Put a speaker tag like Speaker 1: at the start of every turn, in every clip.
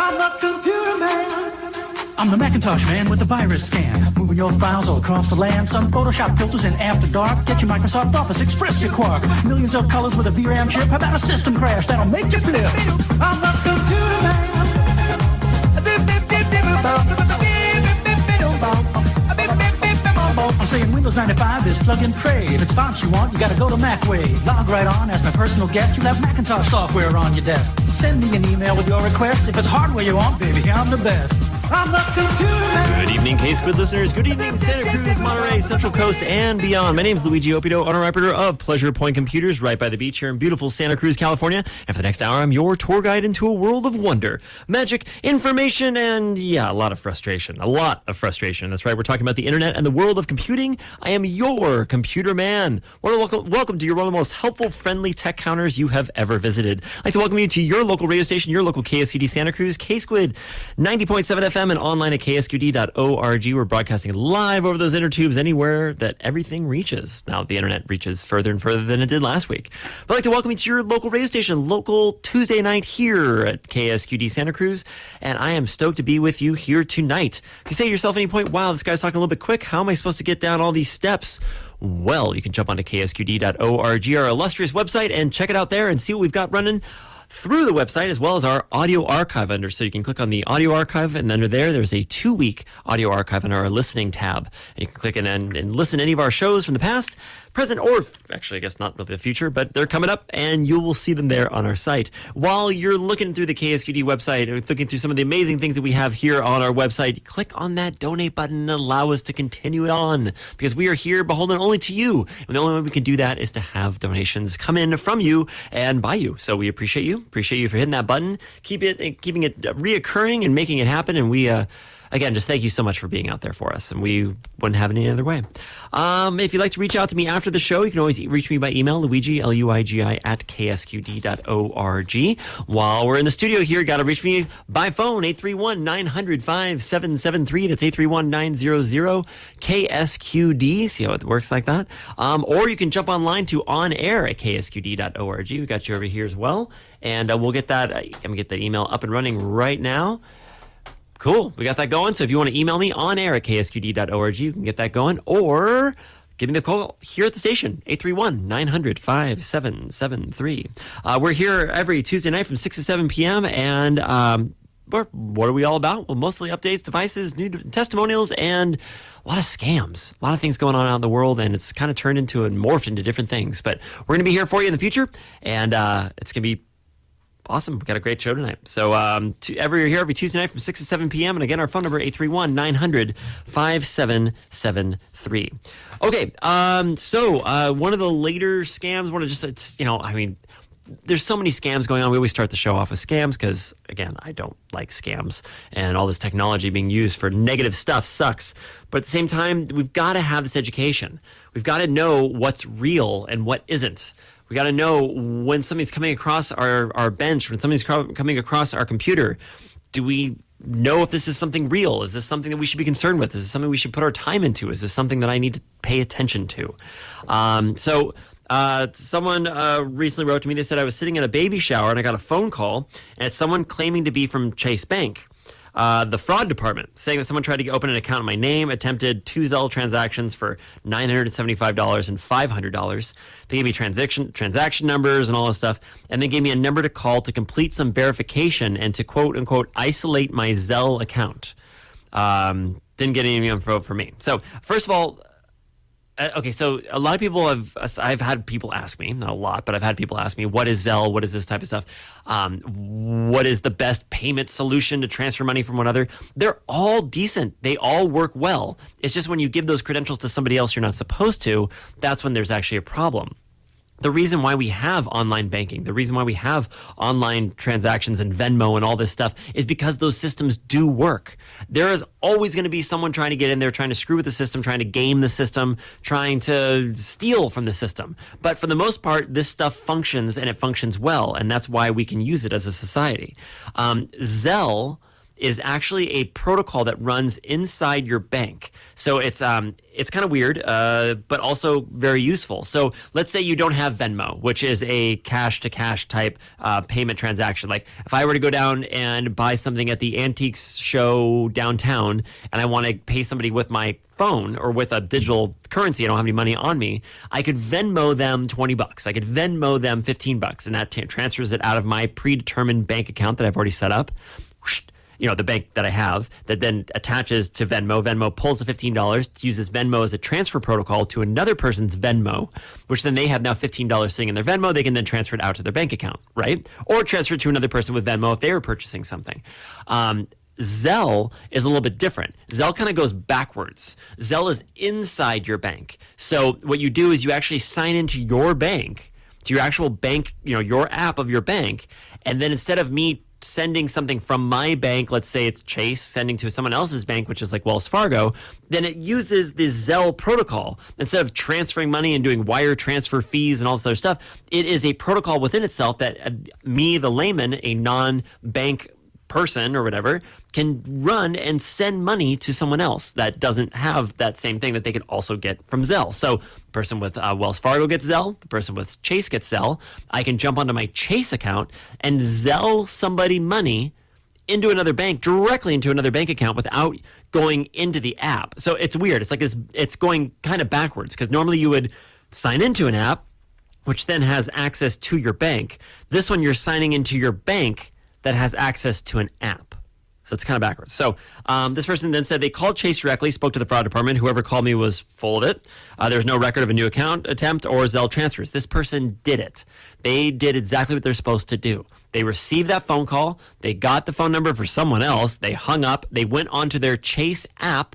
Speaker 1: I'm the computer man. I'm the Macintosh man with the virus scan. Moving your files all across the land. Some Photoshop filters in After Dark. Get your Microsoft Office, express your quark. Millions of colors with a VRAM chip. How about a system crash that'll make you flip? I'm the computer man. I'm saying Windows 95 is plug and pray. If it's fonts you want, you gotta go to Macway. Log right on as my personal guest. You'll have Macintosh software on your desk. Send me an email with your request. If it's hardware you want, baby, I'm the best. I'm the computer man.
Speaker 2: Good evening, K-Squid listeners. Good evening, Santa Cruz, Monterey, Central Coast, and beyond. My name is Luigi Opido, owner-operator of Pleasure Point Computers, right by the beach here in beautiful Santa Cruz, California. And for the next hour, I'm your tour guide into a world of wonder, magic, information, and, yeah, a lot of frustration. A lot of frustration. That's right, we're talking about the internet and the world of computing. I am your computer man. Welcome to one of the most helpful, friendly tech counters you have ever visited. I'd like to welcome you to your local radio station, your local KSQD Santa Cruz, K-Squid, 90.7 FM and online at ksqd.org. We're broadcasting live over those intertubes anywhere that everything reaches. Now, the internet reaches further and further than it did last week. But I'd like to welcome you to your local radio station, local Tuesday night here at KSQD Santa Cruz. And I am stoked to be with you here tonight. If you say to yourself at any point, wow, this guy's talking a little bit quick, how am I supposed to get down all these steps? Well, you can jump onto ksqd.org, our illustrious website, and check it out there and see what we've got running through the website, as well as our audio archive under. So you can click on the audio archive, and under there's a 2-week audio archive under our listening tab. And you can click in and listen to any of our shows from the past, present, or actually, I guess not really the future, but they're coming up, and you will see them there on our site. While you're looking through the KSQD website, or looking through some of the amazing things that we have here on our website, click on that donate button and allow us to continue on, because we are here beholden only to you. And the only way we can do that is to have donations come in from you and by you. So we appreciate you. Appreciate you for hitting that button, keeping it reoccurring and making it happen. And we, again, just thank you so much for being out there for us. And we wouldn't have it any other way. If you'd like to reach out to me after the show, you can always reach me by email, Luigi, Luigi, at ksqd.org. While we're in the studio here, you got to reach me by phone, 831-900-5773. That's 831-900-KSQD. See how it works like that? Or you can jump online to onair at ksqd.org. We got you over here as well. And we'll get that, I'm going to get that email up and running right now. Cool. We got that going. So if you want to email me on air at ksqd.org, you can get that going. Or give me the call here at the station, 831-900-5773. We're here every Tuesday night from 6 to 7 p.m. And what are we all about? Well, mostly updates, devices, new testimonials, and a lot of scams. A lot of things going on out in the world, and it's kind of turned into and morphed into different things. But we're going to be here for you in the future, and it's going to be awesome. We've got a great show tonight. So you're here every Tuesday night from 6 to 7 p.m. And again, our phone number, 831-900-5773. Okay, so one of the later scams, there's so many scams going on. We always start the show off with scams because, again, I don't like scams. And all this technology being used for negative stuff sucks. But at the same time, we've got to have this education. We've got to know what's real and what isn't. We got to know when something's coming across our bench, when something's coming across our computer. Do we know if this is something real? Is this something that we should be concerned with? Is this something we should put our time into? Is this something that I need to pay attention to? Someone recently wrote to me. They said I was sitting in a baby shower and I got a phone call, and it's someone claiming to be from Chase Bank. The fraud department, saying that someone tried to open an account in my name, attempted 2 Zelle transactions for $975 and $500. They gave me transaction numbers and all this stuff, and they gave me a number to call to complete some verification and to quote-unquote isolate my Zelle account. Didn't get any info for me. So, first of all, okay, so a lot of people I've had people ask me, not a lot, but I've had people ask me, what is Zelle? What is this type of stuff? What is the best payment solution to transfer money from one another? They're all decent. They all work well. It's just when you give those credentials to somebody else you're not supposed to, that's when there's actually a problem. The reason why we have online banking, the reason why we have online transactions and Venmo and all this stuff is because those systems do work. There is always going to be someone trying to get in there, trying to screw with the system, trying to game the system, trying to steal from the system. But for the most part, this stuff functions, and it functions well, and that's why we can use it as a society. Zelle is actually a protocol that runs inside your bank. So it's kind of weird, but also very useful. So let's say you don't have Venmo, which is a cash-to-cash type payment transaction. Like if I were to go down and buy something at the antiques show downtown and I want to pay somebody with my phone or with a digital currency, I don't have any money on me, I could Venmo them $20. I could Venmo them $15, and that transfers it out of my predetermined bank account that I've already set up. The bank that I have, that then attaches to Venmo. Venmo pulls the $15, uses Venmo as a transfer protocol to another person's Venmo, which then they have now $15 sitting in their Venmo. They can then transfer it out to their bank account, right? Or transfer it to another person with Venmo if they were purchasing something. Zelle is a little bit different. Zelle kind of goes backwards. Zelle is inside your bank. So what you do is you actually sign into your bank, to your actual bank, your app of your bank, and then instead of me sending something from my bank, let's say it's Chase, sending to someone else's bank, which is like Wells Fargo, then it uses the Zelle protocol. Instead of transferring money and doing wire transfer fees and all this other stuff, it is a protocol within itself that me, the layman, a non-bank person or whatever, can run and send money to someone else that doesn't have that same thing that they can also get from Zelle. So the person with Wells Fargo gets Zelle, the person with Chase gets Zelle. I can jump onto my Chase account and Zelle somebody money into another bank, directly into another bank account without going into the app. So it's weird. It's like this, it's going kind of backwards, because normally you would sign into an app, which then has access to your bank. This one, you're signing into your bank that has access to an app. So it's kind of backwards. So this person then said they called Chase directly, spoke to the fraud department. Whoever called me was full of it. There's no record of a new account attempt or Zelle transfers. This person did it. They did exactly what they're supposed to do. They received that phone call. They got the phone number for someone else. They hung up. They went onto their Chase app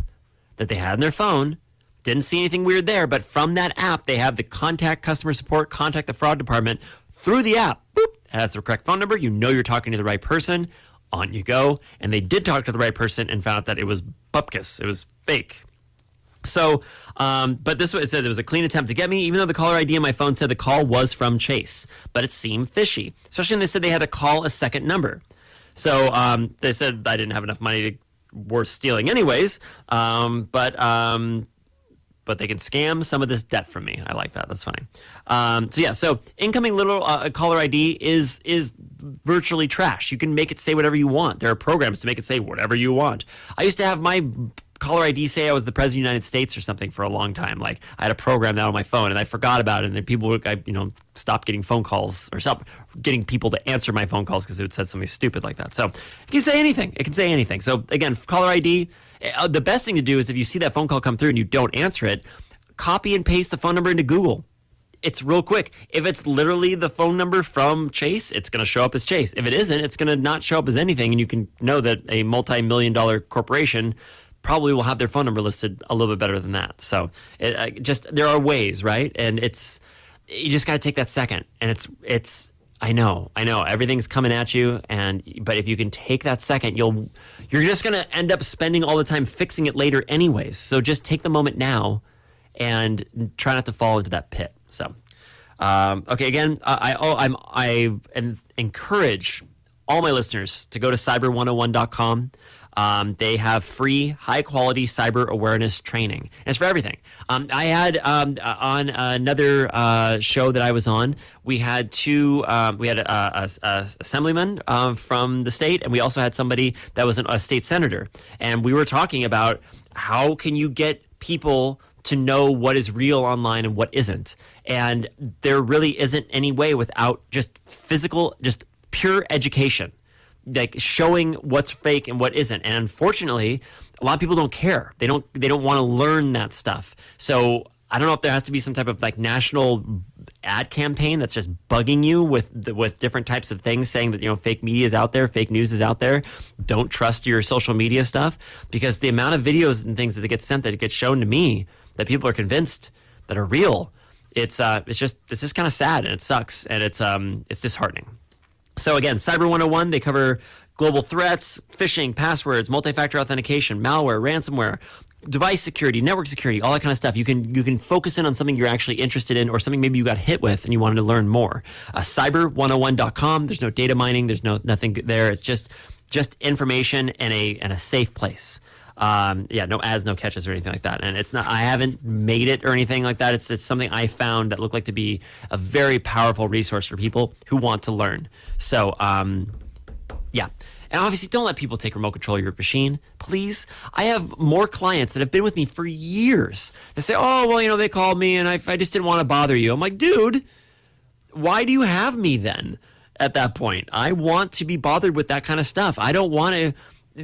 Speaker 2: that they had on their phone. Didn't see anything weird there, but from that app, they have the contact customer support, contact the fraud department through the app. Boop. It has the correct phone number. You know you're talking to the right person. On you go. And they did talk to the right person and found out that it was bupkis. It was fake. So, but this was, it said it was a clean attempt to get me, even though the caller ID on my phone said the call was from Chase. But it seemed fishy, especially when they said they had to call a second number. So they said I didn't have enough money to worth stealing anyways. But they can scam some of this debt from me. I like that. That's funny. So incoming little caller ID is virtually trash. You can make it say whatever you want. There are programs to make it say whatever you want. I used to have my caller ID say I was the president of the United States or something for a long time. Like I had a program that on my phone and I forgot about it, and then people would, stopped getting phone calls or stopped getting people to answer my phone calls because it would said something stupid like that. So it can say anything. It can say anything. So again, caller ID. The best thing to do is if you see that phone call come through and you don't answer it, copy and paste the phone number into Google. It's real quick. If it's literally the phone number from Chase, it's going to show up as Chase. If it isn't, it's going to not show up as anything, and you can know that a multi-million-dollar corporation probably will have their phone number listed a little bit better than that. So there are ways, right? And you just got to take that second. And it's I know everything's coming at you, but if you can take that second, you're just going to end up spending all the time fixing it later anyways. So just take the moment now and try not to fall into that pit. So, okay, again, I encourage all my listeners to go to cyber101.com. They have free, high-quality cyber awareness training. And it's for everything. I had on another show that I was on, we had a assemblyman from the state, and we also had somebody that was a state senator. And we were talking about how can you get people to know what is real online and what isn't. And there really isn't any way without just pure education, like showing what's fake and what isn't. And unfortunately, a lot of people don't care. They don't want to learn that stuff. So I don't know if there has to be some type of like national ad campaign that's just bugging you with different types of things, saying that fake media is out there, fake news is out there. Don't trust your social media stuff, because the amount of videos and things that get sent, that get shown to me, that people are convinced that are real, it's just kind of sad, and it sucks, and it's disheartening. So again, Cyber 101, they cover global threats, phishing, passwords, multi-factor authentication, malware, ransomware, device security, network security, all that kind of stuff. You can focus in on something you're actually interested in, or something maybe you got hit with and you wanted to learn more. Cyber101.com. There's no data mining. There's nothing there. It's just just information in a safe place. No ads, no catches or anything like that. And it's not, I haven't made it or anything like that. It's something I found that looked like to be a very powerful resource for people who want to learn. So, yeah. And obviously, don't let people take remote control of your machine, please. I have more clients that have been with me for years. They say, oh, well, they called me and I just didn't want to bother you. I'm like, dude, why do you have me then at that point? I want to be bothered with that kind of stuff. I don't want to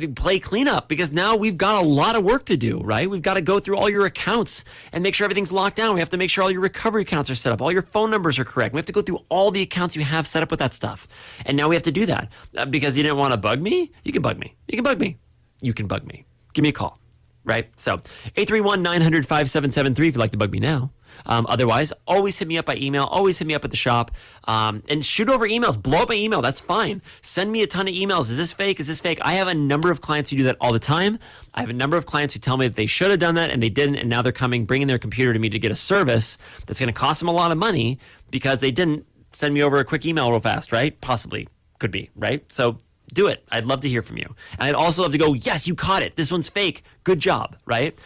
Speaker 2: play cleanup because now we've got a lot of work to do, right? We've got to go through all your accounts and make sure everything's locked down. We have to make sure all your recovery accounts are set up, all your phone numbers are correct. We have to go through all the accounts you have set up with that stuff. And now we have to do that because you didn't want to bug me. You can bug me. You can bug me. You can bug me. Give me a call, right? So 831-900-5773 if you'd like to bug me now. Otherwise, always hit me up by email. Always hit me up at the shop. And shoot over emails. Blow up my email. That's fine. Send me a ton of emails. Is this fake? Is this fake? I have a number of clients who do that all the time. I have a number of clients who tell me that they should have done that and they didn't. And now they're bringing their computer to me to get a service that's going to cost them a lot of money because they didn't send me over a quick email real fast, right? Possibly. Could be, right? So do it. I'd love to hear from you. And I'd also love to go, yes, you caught it. This one's fake. Good job, right?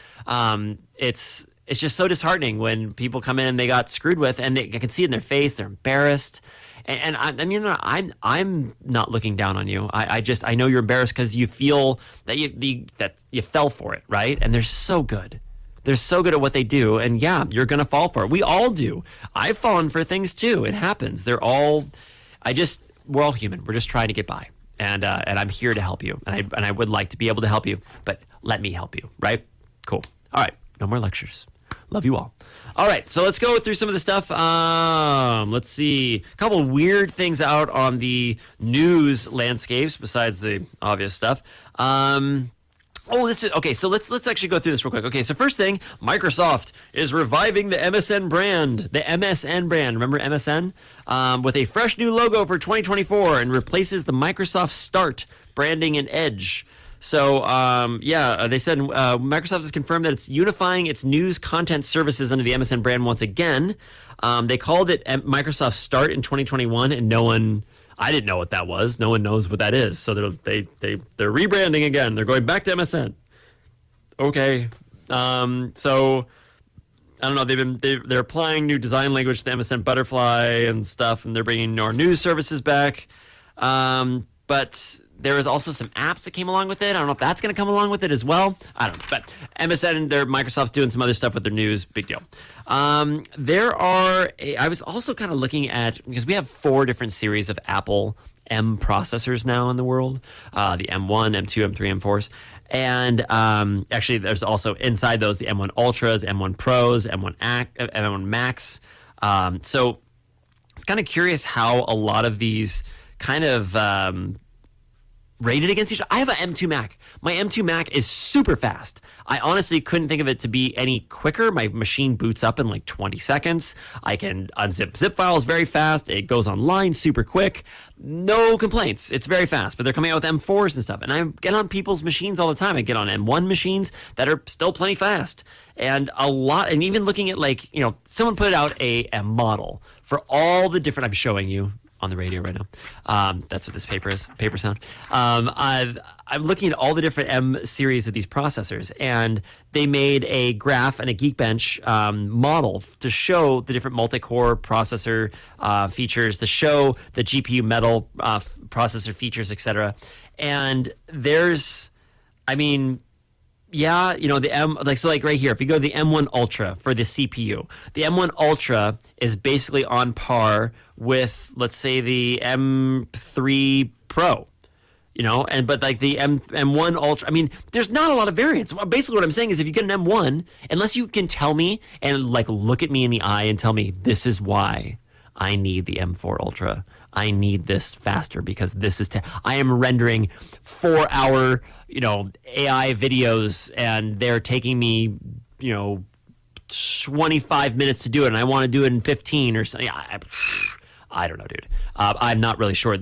Speaker 2: It's just so disheartening when people come in and they got screwed with, and I can see it in their face. They're embarrassed, and I'm not looking down on you. I know you're embarrassed because you feel that you fell for it, right? And they're so good. They're so good at what they do, and yeah, you're gonna fall for it. We all do. I've fallen for things too. It happens. We're all human. We're just trying to get by, and I'm here to help you, and I would like to be able to help you, but let me help you, right? Cool. All right. No more lectures. Love you all. All right, so let's go through some of the stuff. Let's see. A couple weird things out on the news landscapes besides the obvious stuff. Okay, so let's actually go through this real quick. Okay, so first thing, Microsoft is reviving the MSN brand. The MSN brand, remember MSN? With a fresh new logo for 2024 and replaces the Microsoft Start branding and Edge. So, they said Microsoft has confirmed that it's unifying its news content services under the MSN brand once again. They called it Microsoft Start in 2021, and I didn't know what that was. No one knows what that is. So they're rebranding again. They're going back to MSN. Okay. So I don't know. They're applying new design language to the MSN Butterfly and stuff, and they're bringing more news services back. But there was also some apps that came along with it. I don't know if that's going to come along with it as well. I don't know. But MSN, Microsoft's doing some other stuff with their news. Big deal. I was also kind of looking at, because we have 4 different series of Apple M processors now in the world. The M1, M2, M3, M4s. And actually, there's also inside those the M1 Ultras, M1 Pros, M1 Max. So it's kind of curious how a lot of these kind of rated against each other. I have an M2 Mac. My M2 Mac is super fast. I honestly couldn't think of it to be any quicker. My machine boots up in like 20 seconds. I can unzip zip files very fast. It goes online super quick. No complaints. It's very fast. But they're coming out with M4s and stuff. And I get on people's machines all the time. I get on M1 machines that are still plenty fast. And even looking at someone put out a model for all the different, I'm showing you on the radio right now. That's what this paper sound. I'm looking at all the different M series of these processors, and they made a graph and a Geekbench model to show the different multi-core processor features, to show the GPU metal processor features, etc. And there's, the M, right here, if you go to the M1 Ultra for the CPU, the M1 Ultra is basically on par with, let's say, the M3 Pro, but like the M1 Ultra, there's not a lot of variance. Basically what I'm saying is if you get an M1, unless you can tell me and look at me in the eye and tell me this is why I need the M4 Ultra, I need this faster because this is, I am rendering 4-hour, AI videos and they're taking me, 25 minutes to do it and I want to do it in 15 or something. I don't know, dude. I'm not really sure.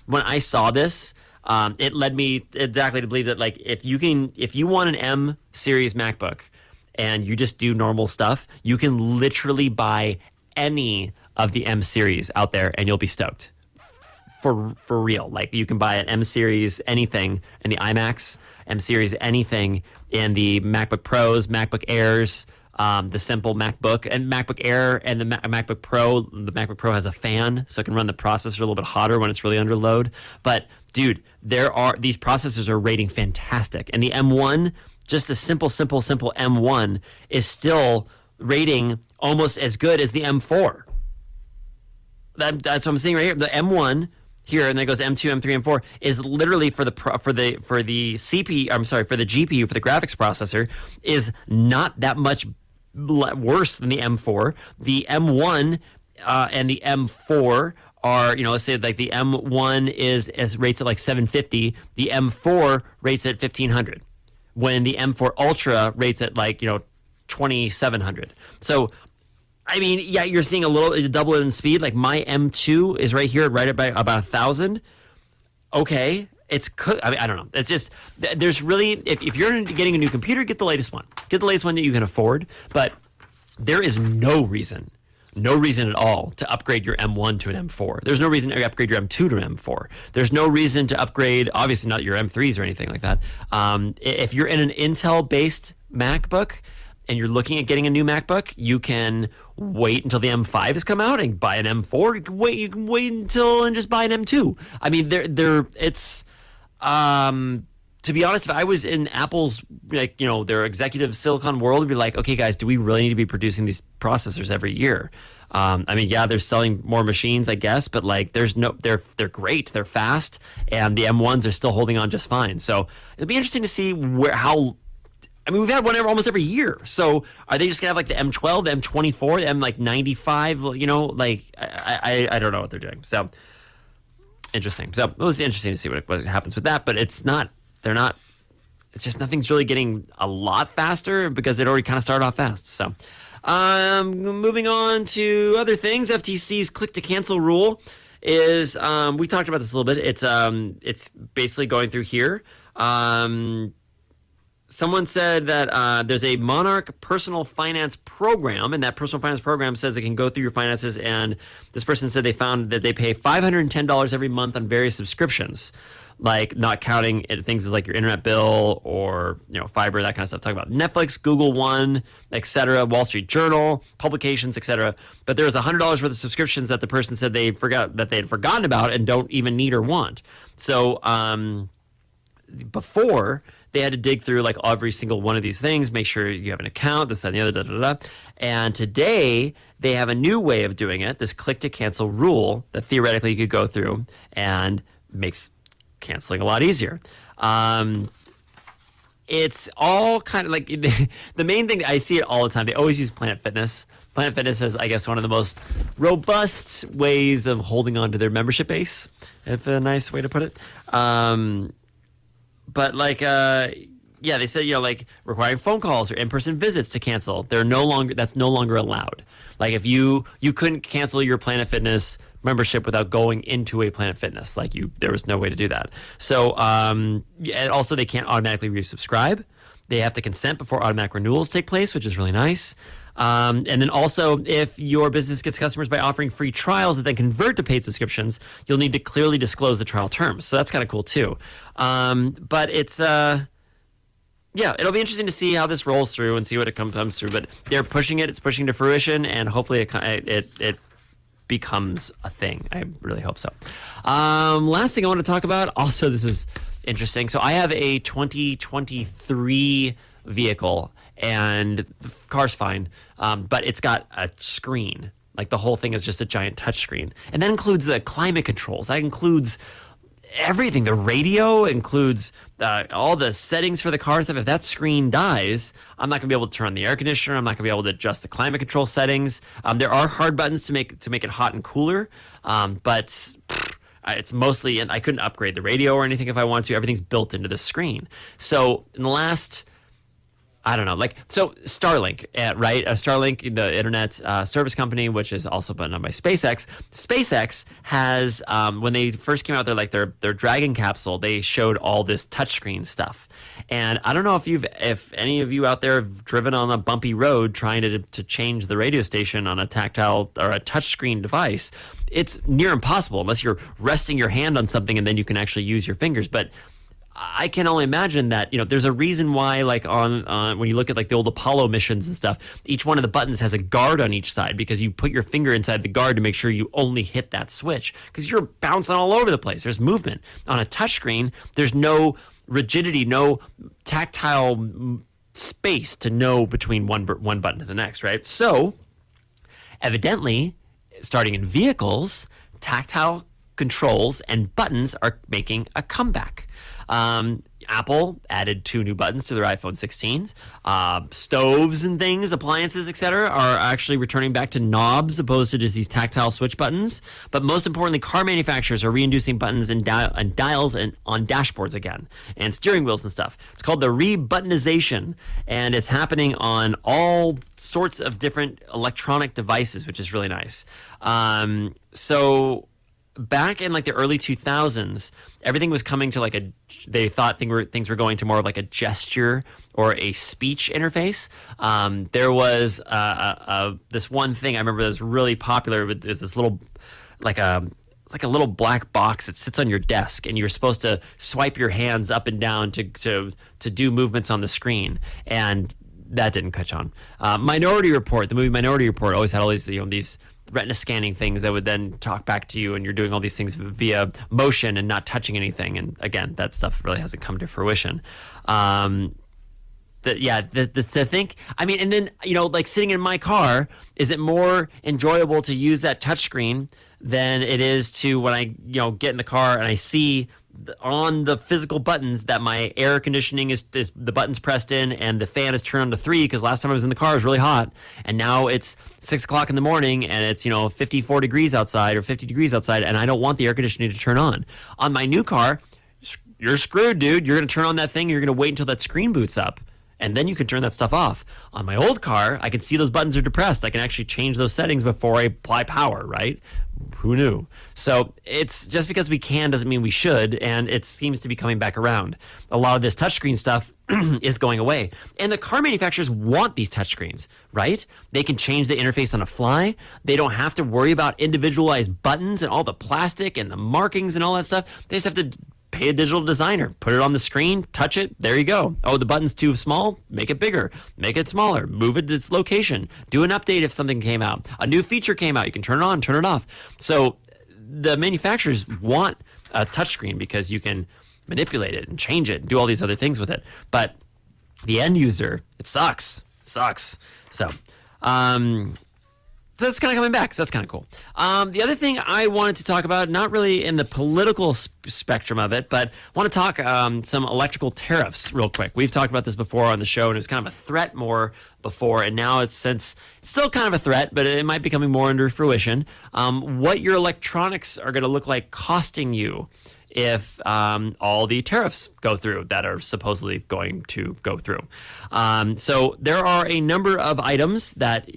Speaker 2: When I saw this, it led me exactly to believe that if you want an M series MacBook and you just do normal stuff, you can literally buy any of the M series out there and you'll be stoked. for real. Like you can buy an M series anything in the iMacs, M series anything in the MacBook Pros, MacBook Airs, the simple MacBook and MacBook Air and the MacBook Pro. The MacBook Pro has a fan, so it can run the processor a little bit hotter when it's really under load. But dude, these processors are rating fantastic, and the M1, just a simple M1, is still rating almost as good as the M4. That's what I'm saying right here. The M1 here, and then it goes M2, M3, M4 is literally for the CPU. I'm sorry, for the GPU, for the graphics processor, is not that much worse than the M4. The M1 and the M4 are, let's say like the M1 is rates at like 750. The M4 rates at 1500. When the M4 Ultra rates at like 2700. So I mean, yeah, you're seeing a little double it in speed. Like my M2 is right here, right about 1,000. Okay, I don't know. It's just there's really if you're getting a new computer, get the latest one. Get the latest one that you can afford. But there is no reason at all to upgrade your M1 to an M4. There's no reason to upgrade your M2 to an M4. There's no reason to upgrade, obviously not your M3s or anything like that. If you're in an Intel-based MacBook and you're looking at getting a new MacBook, you can wait until the M5 has come out and buy an M4. You can wait until and just buy an M2. I mean, it's to be honest, if I was in Apple's, their executive Silicon world, would be like, okay, guys, do we really need to be producing these processors every year? I mean, yeah, they're selling more machines, I guess, but like, they're great, they're fast, and the M1s are still holding on just fine. So it'll be interesting to see we've had one almost every year. So are they just gonna have like the M12, the M24, the M95? I don't know what they're doing. So interesting. So it was interesting to see what happens with that, but it's just nothing's really getting a lot faster because it already kind of started off fast. So moving on to other things, FTC's click to cancel rule is we talked about this a little bit. It's basically going through here. Someone said that there's a Monarch personal finance program, and that personal finance program says it can go through your finances. And this person said they found that they pay $510 every month on various subscriptions, like not counting things like your internet bill or fiber, that kind of stuff. Talking about Netflix, Google One, etc., Wall Street Journal, publications, etc. But there was $100 worth of subscriptions that the person said they had forgotten about and don't even need or want. So before, they had to dig through like every single one of these things, make sure you have an account, this, that, and the other, da. And today, they have a new way of doing it, this click to cancel rule that theoretically you could go through and makes canceling a lot easier. It's all kind of like the main thing, I see it all the time. They always use Planet Fitness. Planet Fitness is, I guess, one of the most robust ways of holding on to their membership base, if a nice way to put it. But they said, like requiring phone calls or in-person visits to cancel. That's no longer allowed. Like if you couldn't cancel your Planet Fitness membership without going into a Planet Fitness. There was no way to do that. So, and also they can't automatically resubscribe. They have to consent before automatic renewals take place, which is really nice. And then also, if your business gets customers by offering free trials that then convert to paid subscriptions, you'll need to clearly disclose the trial terms. So that's kind of cool too. But it's it'll be interesting to see how this rolls through and see what it comes through. But they're pushing it; it's pushing to fruition, and hopefully it becomes a thing. I really hope so. Last thing I want to talk about. Also, this is interesting. So I have a 2023 vehicle. And the car's fine, but it's got a screen. Like the whole thing is just a giant touch screen. And that includes the climate controls. That includes everything. The radio includes all the settings for the car and stuff. If that screen dies, I'm not going to be able to turn on the air conditioner. I'm not going to be able to adjust the climate control settings. There are hard buttons to make it hot and cooler, but it's mostly, and I couldn't upgrade the radio or anything if I wanted to. Everything's built into the screen. So in the last I don't know, like, so Starlink, right? Starlink, the internet service company, which is also put on by SpaceX. SpaceX has, when they first came out, their Dragon capsule, they showed all this touchscreen stuff. And I don't know if any of you out there have driven on a bumpy road trying to change the radio station on a tactile or a touchscreen device. It's near impossible unless you're resting your hand on something and then you can actually use your fingers. But I can only imagine that, there's a reason why, like on when you look at like the old Apollo missions and stuff, each one of the buttons has a guard on each side because you put your finger inside the guard to make sure you only hit that switch because you're bouncing all over the place. There's movement. On a touchscreen, there's no rigidity, no tactile space to know between one button to the next, right? So, evidently, starting in vehicles, tactile controls and buttons are making a comeback. Apple added 2 new buttons to their iPhone 16s. Stoves and things, appliances, etc., are actually returning back to knobs opposed to just these tactile switch buttons. But most importantly, car manufacturers are reintroducing buttons and dials on dashboards again, and steering wheels and stuff. It's called the rebuttonization, and it's happening on all sorts of different electronic devices, which is really nice. So back in like the early 2000s, everything was coming to they thought things were going to more of like a gesture or a speech interface. There was this one thing I remember that was really popular. There's this little, like a little black box that sits on your desk, and you're supposed to swipe your hands up and down to do movements on the screen. And that didn't catch on. Minority Report, the movie Minority Report, always had all these retina scanning things that would then talk back to you, and you're doing all these things via motion and not touching anything. And again, that stuff really hasn't come to fruition. To think, I mean, and then, like sitting in my car, is it more enjoyable to use that touchscreen than it is to when I, get in the car and I see on the physical buttons that my air conditioning is the button's pressed in and the fan is turned on to 3 because last time I was in the car it was really hot, and now it's 6 o'clock in the morning and it's 54 degrees outside or 50 degrees outside, and I don't want the air conditioning to turn on. On my new car, you're screwed, dude. You're going to turn on that thing, you're going to wait until that screen boots up, and then you can turn that stuff off. On my old car, I can see those buttons are depressed. I can actually change those settings before I apply power, right? Who knew? So it's just because we can doesn't mean we should, and it seems to be coming back around. A lot of this touchscreen stuff is going away. And the car manufacturers want these touchscreens, right? They can change the interface on a fly. They don't have to worry about individualized buttons and all the plastic and the markings and all that stuff. They just have to pay a digital designer, put it on the screen, touch it, there you go. Oh, the button's too small? Make it bigger. Make it smaller. Move it to its location. Do an update if something came out. A new feature came out. You can turn it on, turn it off. So the manufacturers want a touchscreen because you can manipulate it and change it and do all these other things with it. But the end user, it sucks. So that's kind of coming back. So that's kind of cool. The other thing I wanted to talk about, not really in the political spectrum of it, but I want to talk some electrical tariffs real quick. We've talked about this before on the show, and it was kind of a threat more before, and now it's still kind of a threat, but it might be coming more under fruition. What your electronics are going to look like costing you if all the tariffs go through that are supposedly going to go through. So there are a number of items that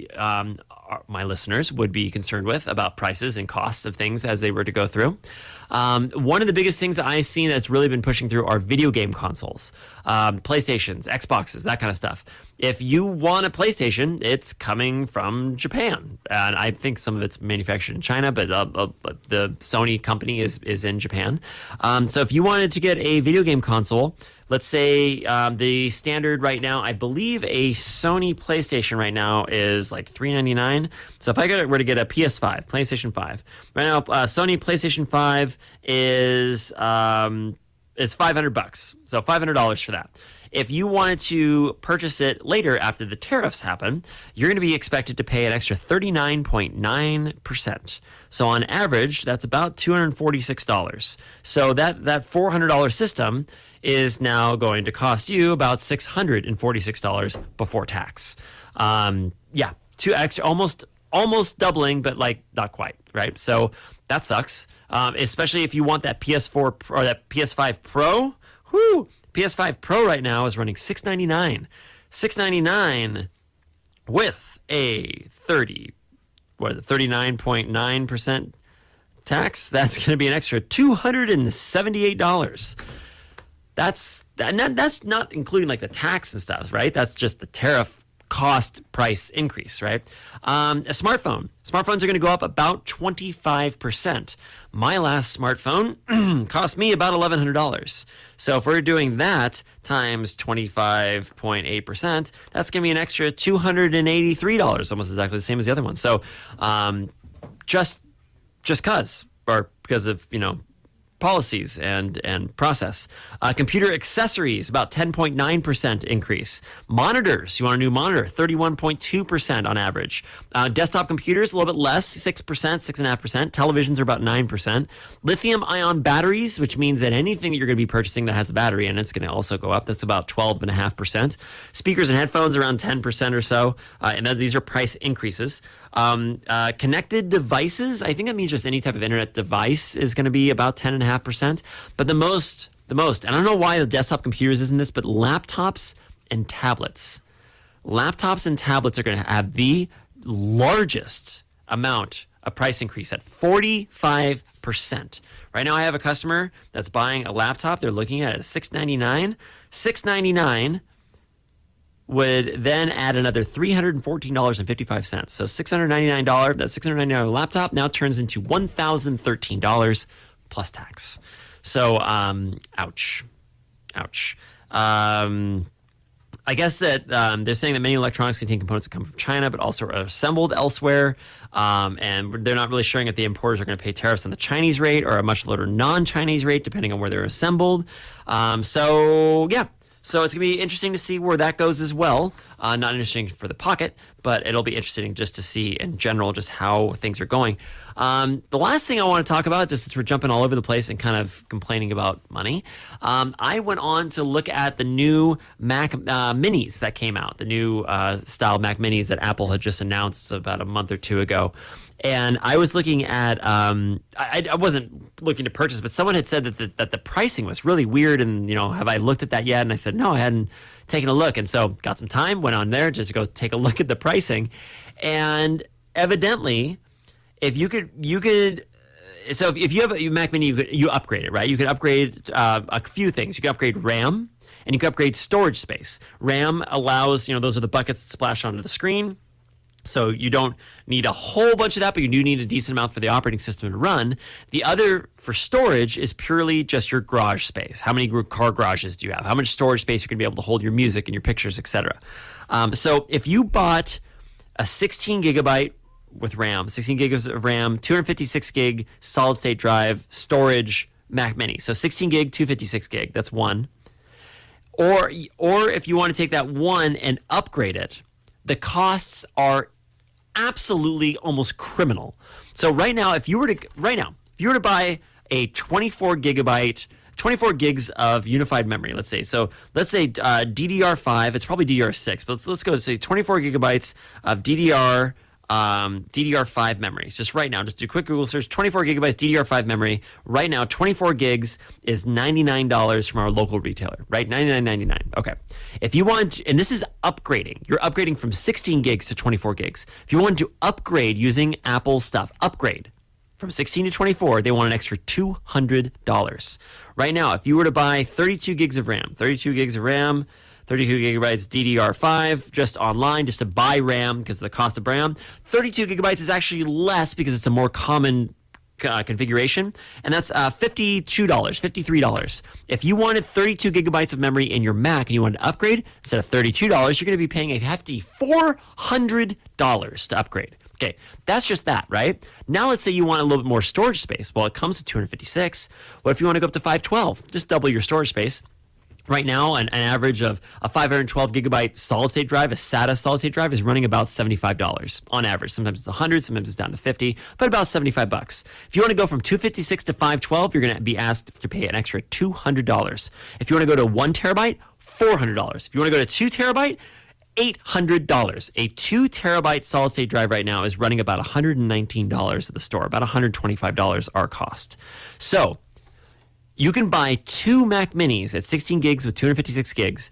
Speaker 2: my listeners would be concerned with about prices and costs of things as they were to go through. One of the biggest things that I've seen that's really been pushing through are video game consoles, PlayStations, Xboxes, that kind of stuff. If you want a PlayStation, it's coming from Japan, and I think some of it's manufactured in China, but the Sony company is in Japan. So if you wanted to get a video game console, let's say the standard right now, I believe a Sony PlayStation right now is like $399. So if I were to get a PS5, PlayStation 5, right now Sony PlayStation 5 is $500. So $500 for that. If you wanted to purchase it later after the tariffs happen, you're going to be expected to pay an extra 39.9%. So on average, that's about $246. So that $400 system is now going to cost you about $646 before tax. Two extra, almost doubling, but like not quite, right? So that sucks. Especially if you want that PS4 or that PS5 Pro. PS5 Pro right now is running $699. $699 with a 39.9% tax. That's going to be an extra $278. That's not including like the tax and stuff, right? That's just the tariff cost price increase, right? A smartphone. Smartphones are going to go up about 25%. My last smartphone cost me about $1,100. So if we're doing that times 25.8%, that's going to be an extra $283, almost exactly the same as the other one. So just because of, policies and process. Computer accessories, about 10.9% increase. Monitors, you want a new monitor, 31.2% on average. Desktop computers, a little bit less, 6%, 6.5%. Televisions are about 9%. Lithium-ion batteries, which means that anything that you're going to be purchasing that has a battery in it's going to also go up. That's about 12.5%. Speakers and headphones around 10% or so. And these are price increases. Connected devices, I think that means just any type of internet device is going to be about 10.5%. But the most, and I don't know why the desktop computers isn't this, but laptops and tablets. Laptops and tablets are going to have the largest amount of price increase at 45%. Right now I have a customer that's buying a laptop. They're looking at it at $699. $699 would then add another $314.55. So $699, that $699 laptop now turns into $1,013 plus tax. So, ouch. I guess that they're saying that many electronics contain components that come from China, but also are assembled elsewhere. And they're not really sharing if the importers are going to pay tariffs on the Chinese rate or a much lower non-Chinese rate, depending on where they're assembled. So it's going to be interesting to see where that goes as well. Not interesting for the pocket, but it'll be interesting just to see in general just how things are going. The last thing I want to talk about, just since we're jumping all over the place and kind of complaining about money, I went on to look at the new Mac Minis that came out, the new style Mac Minis that Apple had just announced about a month or two ago. And I was looking at, I wasn't looking to purchase, but someone had said that the pricing was really weird. And, have I looked at that yet? And I said, no, I hadn't taken a look. And so got some time, went on there just to go take a look at the pricing. And evidently, if you could, so if you have a Mac Mini, you upgrade it, right? You could upgrade a few things. You could upgrade RAM and you could upgrade storage space. RAM allows, those are the buckets that splash onto the screen. So you don't need a whole bunch of that, but you do need a decent amount for the operating system to run. The other for storage is purely just your garage space. How many car garages do you have? How much storage space you're going to be able to hold your music and your pictures, etc. So if you bought a 16 gigabyte with RAM, 16 gigs of RAM, 256 gig solid state drive storage Mac Mini. So 16 gig, 256 gig, that's one. Or if you want to take that one and upgrade it, the costs are absolutely almost criminal. So right now, if you were to buy a 24 gigs of unified memory, let's say DDR5, it's probably DDR6, but let's go say 24 gigabytes of DDR5 memory. Just right now, just do a quick Google search, 24 gigabytes DDR5 memory. Right now, 24 gigs is $99 from our local retailer, right? $99.99. Okay. If you want, and this is upgrading, you're upgrading from 16 gigs to 24 gigs. If you want to upgrade using Apple stuff, upgrade from 16 to 24, they want an extra $200. Right now, if you were to buy 32 gigs of RAM, 32 gigabytes DDR5 just online, just to buy RAM because of the cost of RAM. 32 gigabytes is actually less because it's a more common configuration, and that's $52, $53. If you wanted 32 gigabytes of memory in your Mac and you wanted to upgrade, instead of $32, you're going to be paying a hefty $400 to upgrade. Okay, that's just that, right? Now let's say you want a little bit more storage space. Well, it comes with 256. What if you want to go up to 512? Just double your storage space. Right now, an average of a 512 gigabyte solid state drive, a SATA solid state drive, is running about $75 on average. Sometimes it's 100, sometimes it's down to 50, but about $75. If you want to go from 256 to 512, you're going to be asked to pay an extra $200. If you want to go to 1 terabyte, $400. If you want to go to 2 terabyte, $800. A 2 terabyte solid state drive right now is running about $119 at the store, about $125 our cost. So you can buy 2 Mac Minis at 16 gigs with 256 gigs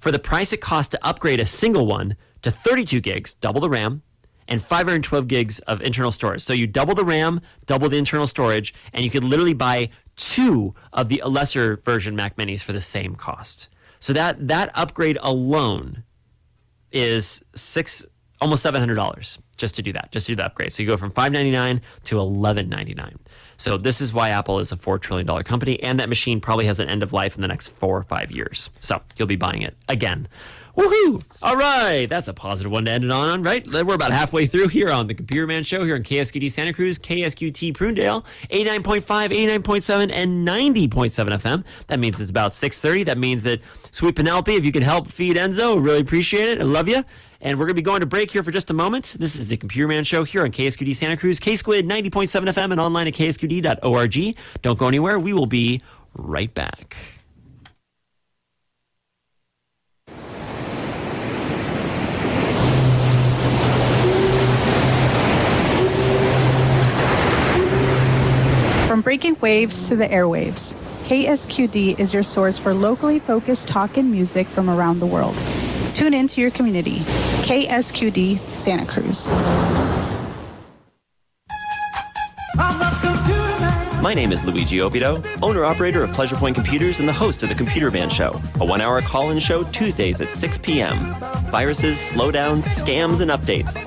Speaker 2: for the price it costs to upgrade a single one to 32 gigs, double the RAM, and 512 gigs of internal storage. So you double the RAM, double the internal storage, and you could literally buy 2 of the lesser version Mac Minis for the same cost. So that upgrade alone is almost $700 just to do that, just to do the upgrade. So you go from $599 to $1199. So this is why Apple is a $4 trillion company, and that machine probably has an end of life in the next 4 or 5 years. So you'll be buying it again. Woohoo! All right, that's a positive one to end it on, right? We're about halfway through here on the Computer Man Show here on KSQD Santa Cruz, KSQT Prunedale, 89.5, 89.7, and 90.7 FM. That means it's about 6:30. That means that Sweet Penelope, if you could help feed Enzo, really appreciate it. I love you. And we're going to be going to break here for just a moment. This is the Computer Man Show here on KSQD Santa Cruz, K-Squid 90.7 FM, and online at ksqd.org. Don't go anywhere. We will be right back.
Speaker 3: From breaking waves to the airwaves, KSQD is your source for locally focused talk and music from around the world. Tune into your community. KSQD Santa Cruz.
Speaker 2: My name is Luigi Opido, owner-operator of Pleasure Point Computers and the host of the Computer Man Show, a 1-hour call-in show Tuesdays at 6 p.m. Viruses, slowdowns, scams, and updates.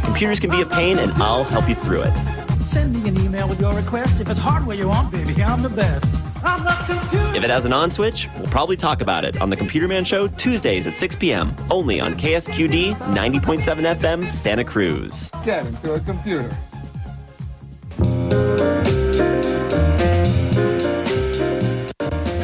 Speaker 2: Computers can be a pain, and I'll help you through it.
Speaker 1: Send me an email with your request. If it's hardware you want, baby, I'm the best. I'm the computer.
Speaker 2: If it has an on switch, we'll probably talk about it on the Computer Man Show Tuesdays at 6 p.m. only on KSQD 90.7 FM Santa Cruz.
Speaker 4: Get into a computer.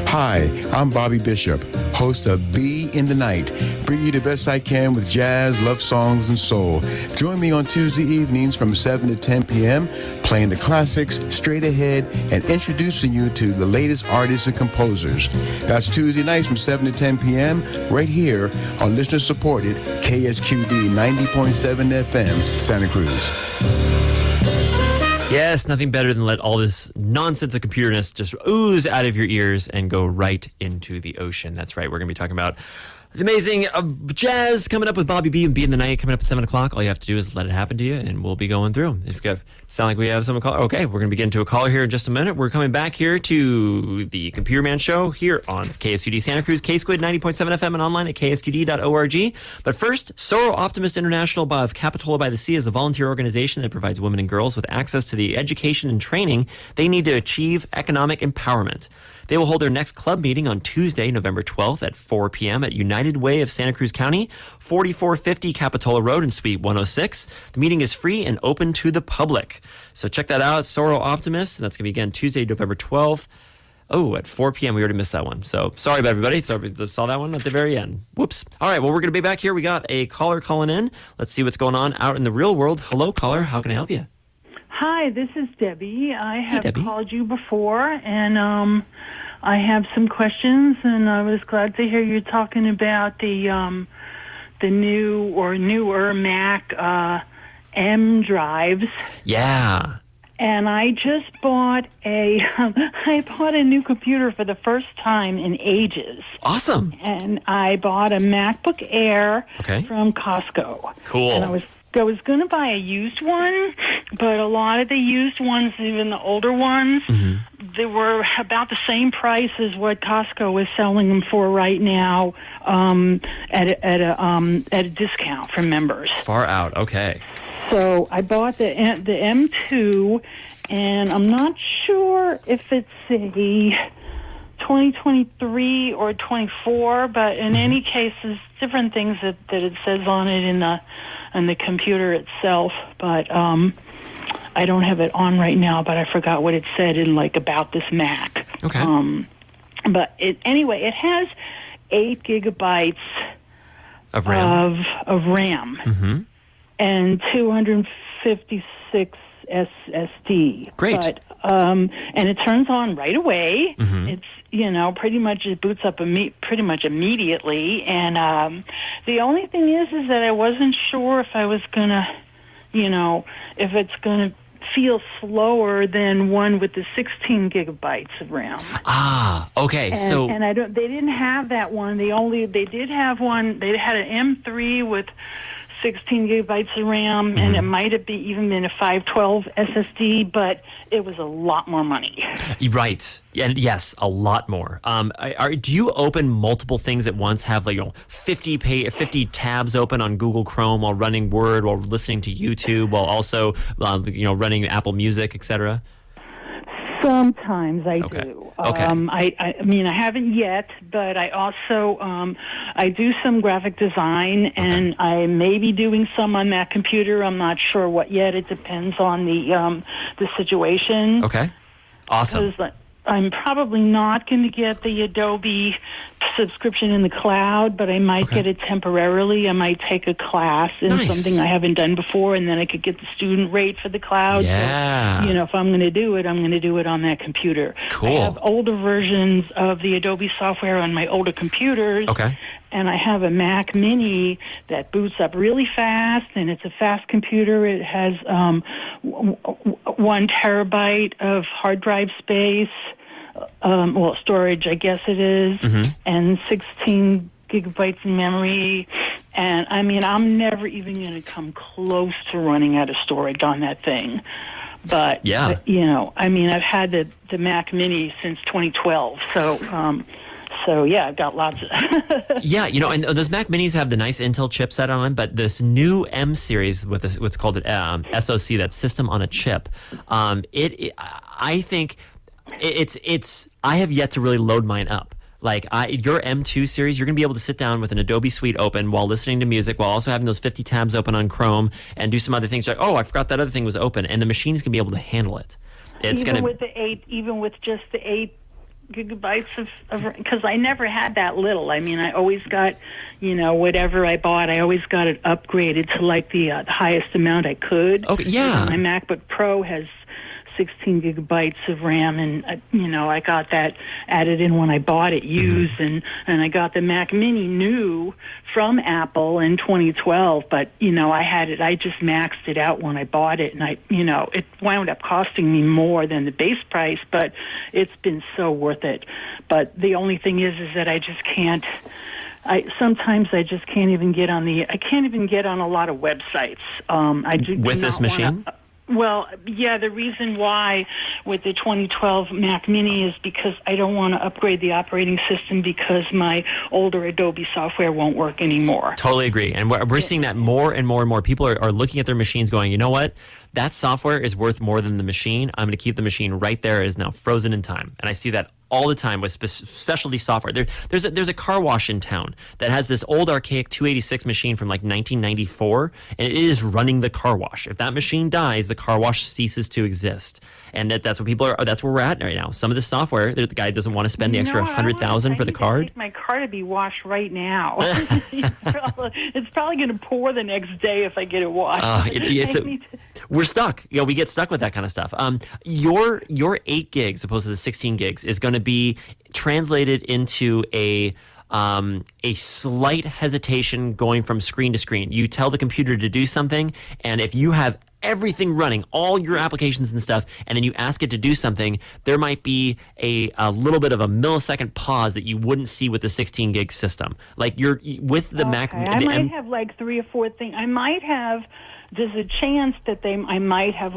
Speaker 4: Hi, I'm Bobby Bishop, host of Be in the Night, bringing you the best I can with jazz, love songs, and soul. Join me on Tuesday evenings from 7 to 10 p.m., playing the classics straight ahead and introducing you to the latest artists and composers. That's Tuesday nights from 7 to 10 p.m. right here on listener-supported KSQD 90.7 FM, Santa Cruz.
Speaker 2: Yes, nothing better than let all this nonsense of computerness just ooze out of your ears and go right into the ocean. That's right. We're going to be talking about the amazing jazz coming up with Bobby B and Be in the Night coming up at 7 o'clock. All you have to do is let it happen to you, and we'll be going through. If you sound like we have someone call, okay, we're going to be getting to a caller here in just a minute. We're coming back here to the Computer Man Show here on KSQD Santa Cruz, K-Squid 90.7 FM, and online at ksqd.org. But first, Sorrow Optimist International of Capitola by the Sea is a volunteer organization that provides women and girls with access to the education and training they need to achieve economic empowerment. They will hold their next club meeting on Tuesday, November 12th at 4 p.m. at United Way of Santa Cruz County, 4450 Capitola Road in Suite 106. The meeting is free and open to the public. So check that out, Sorrow Optimist. And that's going to be again Tuesday, November 12th. Oh, at 4 p.m. We already missed that one. So sorry about everybody. Sorry, saw that one at the very end. Whoops. All right, well, we're going to be back here. We got a caller calling in. Let's see what's going on out in the real world. Hello, caller. How can I help you?
Speaker 5: Hi, this is Debbie. I have
Speaker 2: Debbie.
Speaker 5: called you before, and I have some questions, and I was glad to hear you talking about the new or newer Mac M drives.
Speaker 2: Yeah.
Speaker 5: And I just bought a new computer for the first time in ages.
Speaker 2: Awesome.
Speaker 5: And I bought a MacBook Air
Speaker 2: Okay.
Speaker 5: from Costco.
Speaker 2: Cool.
Speaker 5: And I was going to buy a used one, but a lot of the used ones, even the older ones, they were about the same price as what Costco is selling them for right now, at a discount for members.
Speaker 2: Far out. Okay.
Speaker 5: So I bought the M2, and I'm not sure if it's a 2023 or 24, but in any case, there's different things that it says on it in the computer itself. But I don't have it on right now, but I forgot what it said in about this Mac.
Speaker 2: Okay.
Speaker 5: But anyway, it has 8 gigabytes
Speaker 2: Of RAM.
Speaker 5: of RAM. And 256 SSD.
Speaker 2: Great.
Speaker 5: But, and it turns on right away. It's, pretty much it boots up pretty much immediately. And the only thing is that I wasn't sure if I was going to, if it's going to feel slower than one with the 16 gigabytes of RAM.
Speaker 2: Ah, okay.
Speaker 5: And they didn't have that one. They did have one. They had an M3 with 16 gigabytes of RAM, and it might have even been a 512 SSD, but it was a lot more money.
Speaker 2: Right. And yes, a lot more. Do you open multiple things at once? Have 50 tabs open on Google Chrome while running Word, while listening to YouTube, while also running Apple Music, etc.?
Speaker 5: Sometimes I do.
Speaker 2: Okay.
Speaker 5: I mean, I haven't yet, but I also I do some graphic design, and I may be doing some on that computer. I'm not sure what yet. It depends on the situation.
Speaker 2: Okay. Awesome.
Speaker 5: Because I'm probably not going to get the Adobe subscription in the cloud, but I might get it temporarily. I might take a class in something I haven't done before, and then I could get the student rate for the cloud.
Speaker 2: Yeah.
Speaker 5: So, if I'm going to do it, I'm going to do it on that computer.
Speaker 2: Cool.
Speaker 5: I have older versions of the Adobe software on my older computers.
Speaker 2: Okay.
Speaker 5: And I have a Mac Mini that boots up really fast, and it's a fast computer. It has 1 terabyte of hard drive space, storage, I guess it is, and 16 gigabytes in memory. And I mean, I'm never even going to come close to running out of storage on that thing. But, I mean, I've had the Mac Mini since 2012, So yeah, I've got lots of.
Speaker 2: Yeah, and those Mac Minis have the nice Intel chipset on them, but this new M series with what's called an SoC, that system on a chip, I think it's. I have yet to really load mine up. Your M2 series, you're going to be able to sit down with an Adobe Suite open while listening to music, while also having those 50 tabs open on Chrome and do some other things. Like, I forgot that other thing was open, and the machine's going to be able to handle it.
Speaker 5: Even with just the 8 gigabytes of because I never had that little. I mean, I always got, whatever I bought, I always got it upgraded to the highest amount I could.
Speaker 2: Okay, yeah.
Speaker 5: My MacBook Pro has 16 gigabytes of RAM, and I got that added in when I bought it used, and I got the Mac Mini new from Apple in 2012. But I just maxed it out when I bought it, and it wound up costing me more than the base price, but it's been so worth it. But the only thing is that I just can't. Sometimes I just can't even get on I can't even get on a lot of websites.
Speaker 2: With this machine.
Speaker 5: Well, yeah, the reason why with the 2012 Mac Mini is because I don't want to upgrade the operating system because my older Adobe software won't work anymore.
Speaker 2: Totally agree. And we're seeing that more and more and more. People are looking at their machines going, you know what? That software is worth more than the machine. I'm going to keep the machine right there. It is now frozen in time. And I see that all the time with specialty software. There's a car wash in town that has this old archaic 286 machine from 1994, and it is running the car wash. If that machine dies, the car wash ceases to exist. And that's what people are. That's where we're at right now. Some of the software, the guy doesn't want to spend the extra $100,000 for the card.
Speaker 5: I need my car to be washed right now. It's probably going to pour the next day if I get it washed.
Speaker 2: We're stuck. We get stuck with that kind of stuff. Your 8 gigs opposed to the 16 gigs is going to be translated into a slight hesitation going from screen to screen. You tell the computer to do something, and if you have everything running, all your applications and stuff, and then you ask it to do something, there might be a little bit of a millisecond pause that you wouldn't see with the 16 gig system. You're with the Mac.
Speaker 5: I might have 3 or 4 things. There's a chance that I might have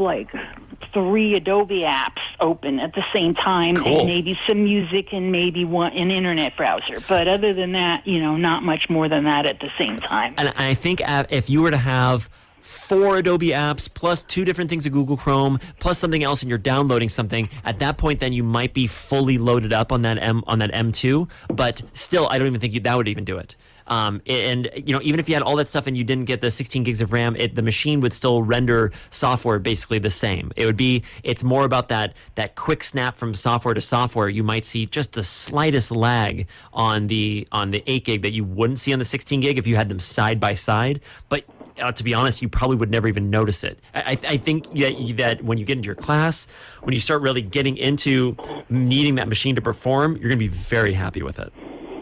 Speaker 5: 3 Adobe apps open at the same time,
Speaker 2: cool.
Speaker 5: And maybe some music and maybe an internet browser. But other than that, not much more than that at the same time.
Speaker 2: And I think if you were to have 4 Adobe apps plus 2 different things of Google Chrome plus something else, and you're downloading something, at that point then you might be fully loaded up on that M2. But still, I don't even think that would even do it. And even if you had all that stuff and you didn't get the 16 gigs of RAM, the machine would still render software basically the same. It's more about that quick snap from software to software. You might see just the slightest lag on the 8 gig that you wouldn't see on the 16 gig if you had them side by side. But to be honest, you probably would never even notice it. I think that when you get into your class, when you start really getting into needing that machine to perform, you're going to be very happy with it.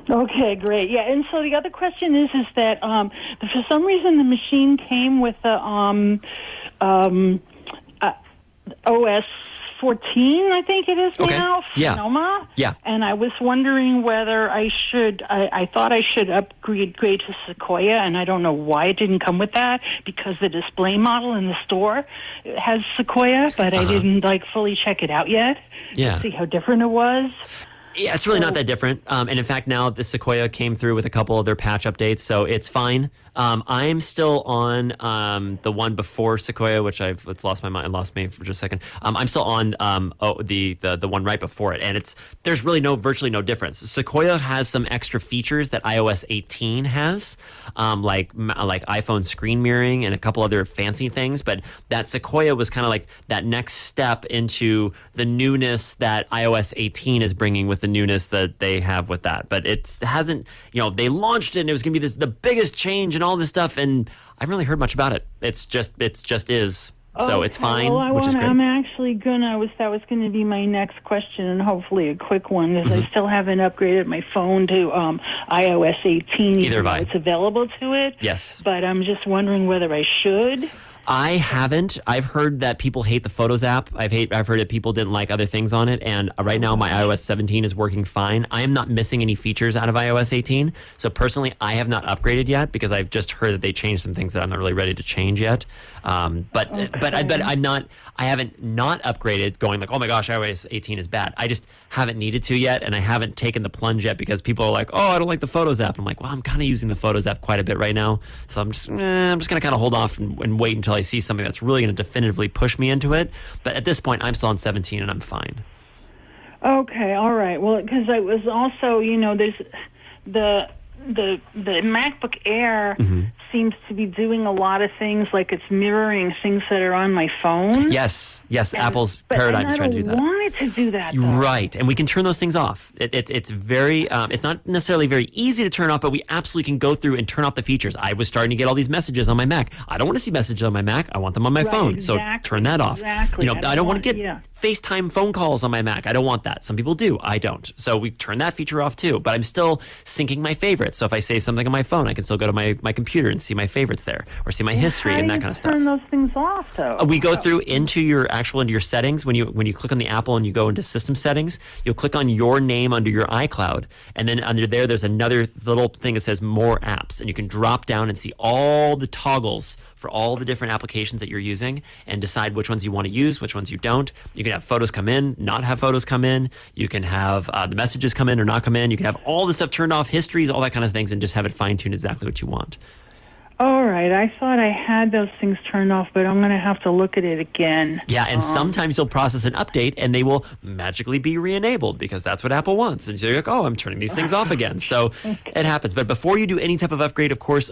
Speaker 5: Okay, great. Yeah, and so the other question is that for some reason the machine came with OS 14, I think it is
Speaker 2: Okay.
Speaker 5: now,
Speaker 2: Yeah.
Speaker 5: Sonoma.
Speaker 2: Yeah.
Speaker 5: And I was wondering whether I should, I thought I should upgrade to Sequoia, and I don't know why it didn't come with that, because the display model in the store has Sequoia, but I didn't fully check it out yet.
Speaker 2: Yeah.
Speaker 5: To see how different it was.
Speaker 2: Yeah, it's really not that different. And in fact, now the Sequoia came through with a couple of their patch updates, so it's fine. I'm still on the one before Sequoia, which it's lost my mind, lost me for just a second. I'm still on the one right before it, and there's really virtually no difference. Sequoia has some extra features that iOS 18 has, like iPhone screen mirroring and a couple other fancy things. But that Sequoia was kind of like that next step into the newness that iOS 18 is bringing with the newness that they have with that. But it hasn't, they launched it and it was going to be the biggest change and all this stuff, and I haven't really heard much about it. It's just is. So it's fine,
Speaker 5: well,
Speaker 2: which is great.
Speaker 5: I'm actually that was going to be my next question, and hopefully a quick one, because I still haven't upgraded my phone to iOS 18.
Speaker 2: Either have I.
Speaker 5: It's available to it.
Speaker 2: Yes.
Speaker 5: But I'm just wondering whether I should.
Speaker 2: I haven't. I've heard that people hate the Photos app. I've heard that people didn't like other things on it, and right now my iOS 17 is working fine. I am not missing any features out of iOS 18. So personally, I have not upgraded yet because I've just heard that they changed some things that I'm not really ready to change yet. But I'm not. I haven't not upgraded, going like, oh my gosh, iOS 18 is bad. I just haven't needed to yet, and I haven't taken the plunge yet because people are like, oh, I don't like the Photos app. I'm like, well, I'm kind of using the Photos app quite a bit right now, so I'm just going to kind of hold off and wait until I see something that's really going to definitively push me into it. But at this point, I'm still on 17 and I'm fine.
Speaker 5: Okay, all right. Well, because I was also, there's the MacBook Air seems to be doing a lot of things, like it's mirroring things that are on my phone.
Speaker 2: Yes, Apple's paradigm is trying to do that.
Speaker 5: I don't want it to do that, though.
Speaker 2: Right, and we can turn those things off. It's very, it's not necessarily very easy to turn off, but we absolutely can go through and turn off the features. I was starting to get all these messages on my Mac. I don't want to see messages on my Mac. I want them on my phone.
Speaker 5: Exactly,
Speaker 2: so turn that off.
Speaker 5: Exactly.
Speaker 2: I don't want to get FaceTime phone calls on my Mac. I don't want that. Some people do. I don't. So we turn that feature off too. But I'm still syncing my favorites. So if I say something on my phone, I can still go to my computer and see my favorites there, or see my history and that kind of stuff.
Speaker 5: How do you turn those things off, though?
Speaker 2: We go through into your settings. When you click on the Apple and you go into system settings, you'll click on your name under your iCloud, and then under there's another little thing that says more apps, and you can drop down and see all the toggles for all the different applications that you're using and decide which ones you want to use, which ones you don't. You can have photos come in, not have photos come in. You can have the messages come in or not come in. You can have all the stuff turned off, histories, all that kind of things, and just have it fine-tuned exactly what you want.
Speaker 5: All right. I thought I had those things turned off, but I'm going to have to look at it again.
Speaker 2: Yeah, and sometimes you'll process an update and they will magically be re-enabled because that's what Apple wants. And you're like, oh, I'm turning these things off again. So it happens. But before you do any type of upgrade, of course,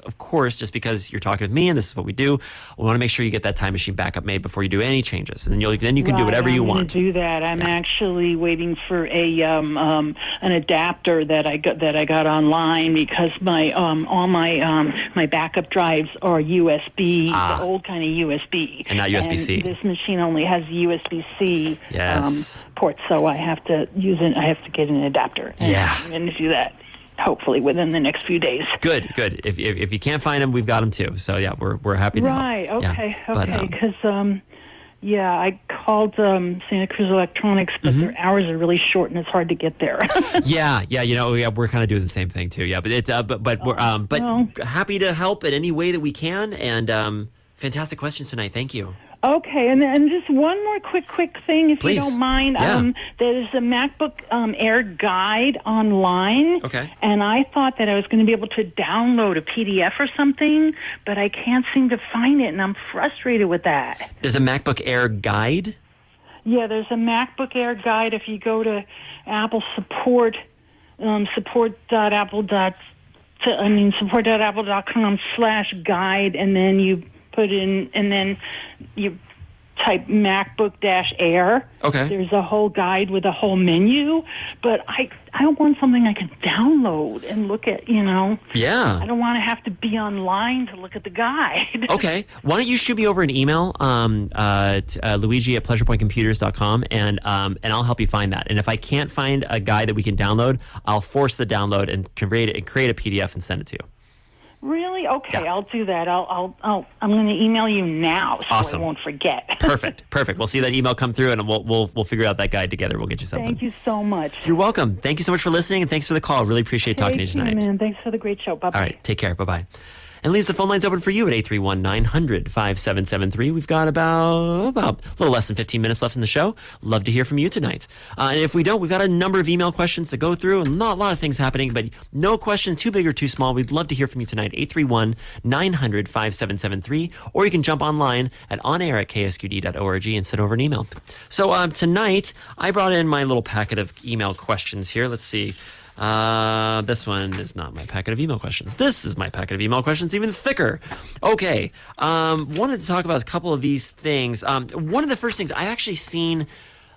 Speaker 2: just because you're talking with me and this is what we do, we want to make sure you get that Time Machine backup made before you do any changes. And then you can do whatever you want.
Speaker 5: I'm going to do that. I'm actually waiting for an adapter that I got online because my all my backup drives are USB, the old kind of USB,
Speaker 2: and not USB-C.
Speaker 5: And this machine only has USB-C
Speaker 2: yes.
Speaker 5: ports, so I have to I have to get an adapter. And I'm going to do that hopefully within the next few days.
Speaker 2: Good. If you can't find them, we've got them too. So yeah, we're happy to help.
Speaker 5: Right. Okay.
Speaker 2: Yeah.
Speaker 5: Okay. Because I called Santa Cruz Electronics, but their hours are really short and it's hard to get there.
Speaker 2: yeah, we're kind of doing the same thing too. Yeah, but it's we're happy to help in any way that we can. And fantastic questions tonight. Thank you.
Speaker 5: Okay, and just one more quick thing, if
Speaker 2: Please.
Speaker 5: you don't mind.
Speaker 2: Yeah.
Speaker 5: There's a MacBook Air guide online.
Speaker 2: Okay.
Speaker 5: And I thought that I was going to be able to download a PDF or something, but I can't seem to find it, and I'm frustrated with that.
Speaker 2: There's a MacBook Air guide?
Speaker 5: Yeah, there's a MacBook Air guide. If you go to Apple support, support.apple.com/guide, and then you put in, and then you type MacBook-Air.
Speaker 2: Okay.
Speaker 5: There's a whole guide with a whole menu, but I want something I can download and look at,
Speaker 2: Yeah.
Speaker 5: I don't want to have to be online to look at the guide.
Speaker 2: Okay. Why don't you shoot me over an email, to, Luigi@pleasurepointcomputers.com, and I'll help you find that. And if I can't find a guide that we can download, I'll force the download and create a PDF and send it to you.
Speaker 5: Really? Okay,
Speaker 2: Yeah.
Speaker 5: I'll do that. I'm going to email you now so
Speaker 2: Awesome.
Speaker 5: I won't forget.
Speaker 2: Perfect. We'll see that email come through, and we'll figure out that guide together. We'll get you something.
Speaker 5: Thank you so much.
Speaker 2: You're welcome. Thank you so much for listening, and thanks for the call. Really appreciate talking to you
Speaker 5: Thank
Speaker 2: tonight.
Speaker 5: man. Thanks for the great show. Bye-bye.
Speaker 2: All right, take care. Bye-bye. And leaves the phone lines open for you at 831-900-5773. We've got about a little less than 15 minutes left in the show. Love to hear from you tonight. And if we don't, we've got a number of email questions to go through, and not a lot of things happening, but no question too big or too small. We'd love to hear from you tonight, 831-900-5773, or you can jump online at onair@ksqd.org and send over an email. So tonight, I brought in my little packet of email questions here. Let's see. This one is not my packet of email questions. This is my packet of email questions, even thicker. Okay. Wanted to talk about a couple of these things. One of the first things I've actually seen,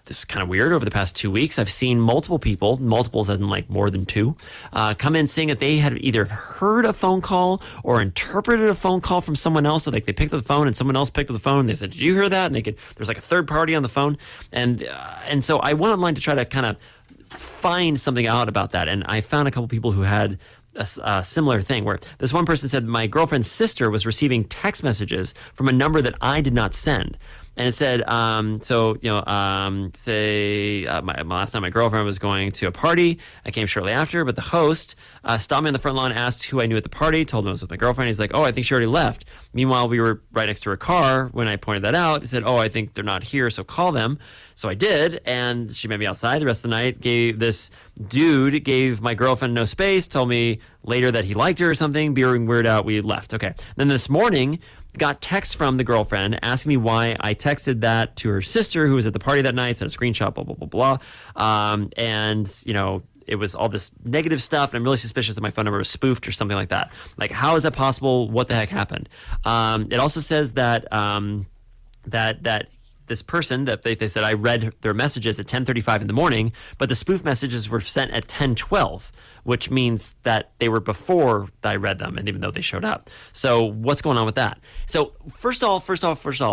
Speaker 2: this is kind of weird, over the past 2 weeks, I've seen multiple people, multiples as in like more than two, come in saying that they had either heard a phone call or interpreted a phone call from someone else. So like they picked up the phone and someone else picked up the phone. And they said, "Did you hear that?" And there's like a third party on the phone. And so I went online to try to kind of find something out about that, and I found a couple people who had a similar thing, where this one person said, "My girlfriend's sister was receiving text messages from a number that I did not send." And it said, last night my girlfriend was going to a party. I came shortly after, but the host stopped me on the front lawn, asked who I knew at the party, told him it was with my girlfriend. He's like, "Oh, I think she already left." Meanwhile, we were right next to her car. When I pointed that out, they said, "Oh, I think they're not here, so call them." So I did, and she met me outside the rest of the night. This dude gave my girlfriend no space, told me later that he liked her or something. Being weirded out, we left. Okay. Then this morning, got text from the girlfriend asking me why I texted that to her sister who was at the party that night, sent a screenshot, blah, blah, blah, blah. And, it was all this negative stuff, and I'm really suspicious that my phone number was spoofed or something like that. Like, how is that possible? What the heck happened? It also says that that this person, that they said I read their messages at 10:35 in the morning, but the spoof messages were sent at 10:12, which means that they were before I read them, and even though they showed up. So what's going on with that? So first of all,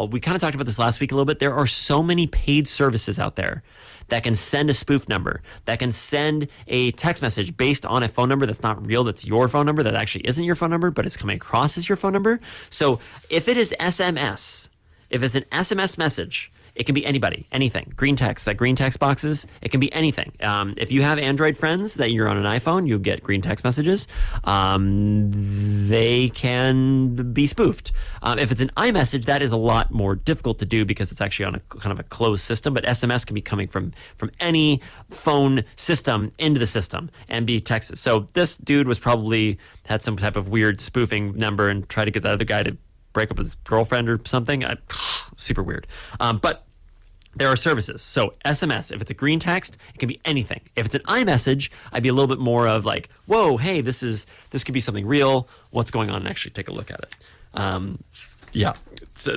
Speaker 2: we kind of talked about this last week a little bit. There are so many paid services out there that can send a spoof number, that can send a text message based on a phone number that's not real, that's your phone number, that actually isn't your phone number, but it's coming across as your phone number. So if it is SMS, if it's an SMS message, it can be anybody, anything. Green text, that green text boxes, it can be anything. If you have Android friends that you're on an iPhone, you get green text messages. They can be spoofed. If it's an iMessage, that is a lot more difficult to do because it's actually on a kind of a closed system. But SMS can be coming from any phone system into the system and be texted. So this dude was probably had some type of weird spoofing number and tried to get the other guy to break up with his girlfriend or something. Super weird. But there are services. So SMS, if it's a green text, it can be anything. If it's an iMessage, I'd be a little bit more of like, whoa, hey, this could be something real. What's going on? And actually take a look at it. Yeah. So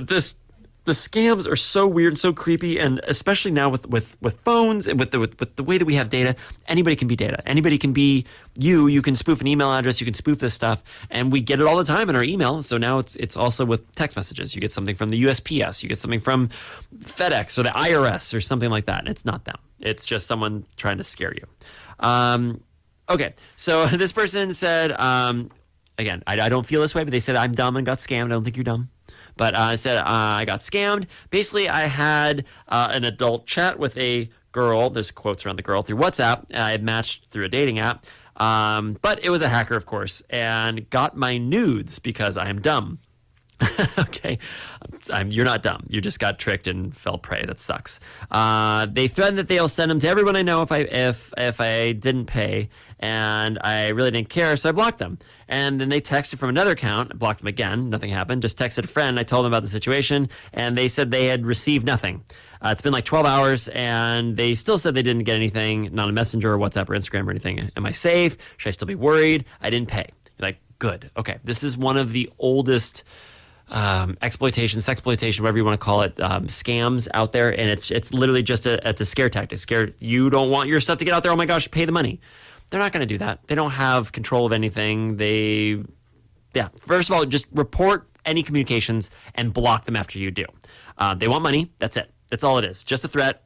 Speaker 2: the scams are so weird and so creepy, and especially now with phones and with the way that we have data, anybody can be data. Anybody can be you. You can spoof an email address. You can spoof this stuff, and we get it all the time in our email. So now it's also with text messages. You get something from the USPS. You get something from FedEx or the IRS or something like that, and it's not them. It's just someone trying to scare you. Okay, so this person said, again, I don't feel this way, but they said I'm dumb and got scammed. I don't think you're dumb. But I said I got scammed. Basically, I had an adult chat with a girl. There's quotes around the girl through WhatsApp. I had matched through a dating app. But it was a hacker, of course, and got my nudes because I am dumb. Okay, you're not dumb. You just got tricked and fell prey. That sucks. They threatened that they'll send them to everyone I know if I didn't pay, and I really didn't care, so I blocked them. And then they texted from another account. I blocked them again. Nothing happened. Just texted a friend. I told them about the situation, and they said they had received nothing. It's been like 12 hours, and they still said they didn't get anything, not a Messenger or WhatsApp or Instagram or anything. Am I safe? Should I still be worried? I didn't pay. You're like, good. Okay, this is one of the oldest sexploitation, whatever you want to call it, scams out there, and it's literally just it's a scare tactic. You don't want your stuff to get out there. Oh my gosh, pay the money. They're not going to do that. They don't have control of anything. First of all, just report any communications and block them after you do. They want money. That's it. That's all it is. Just a threat,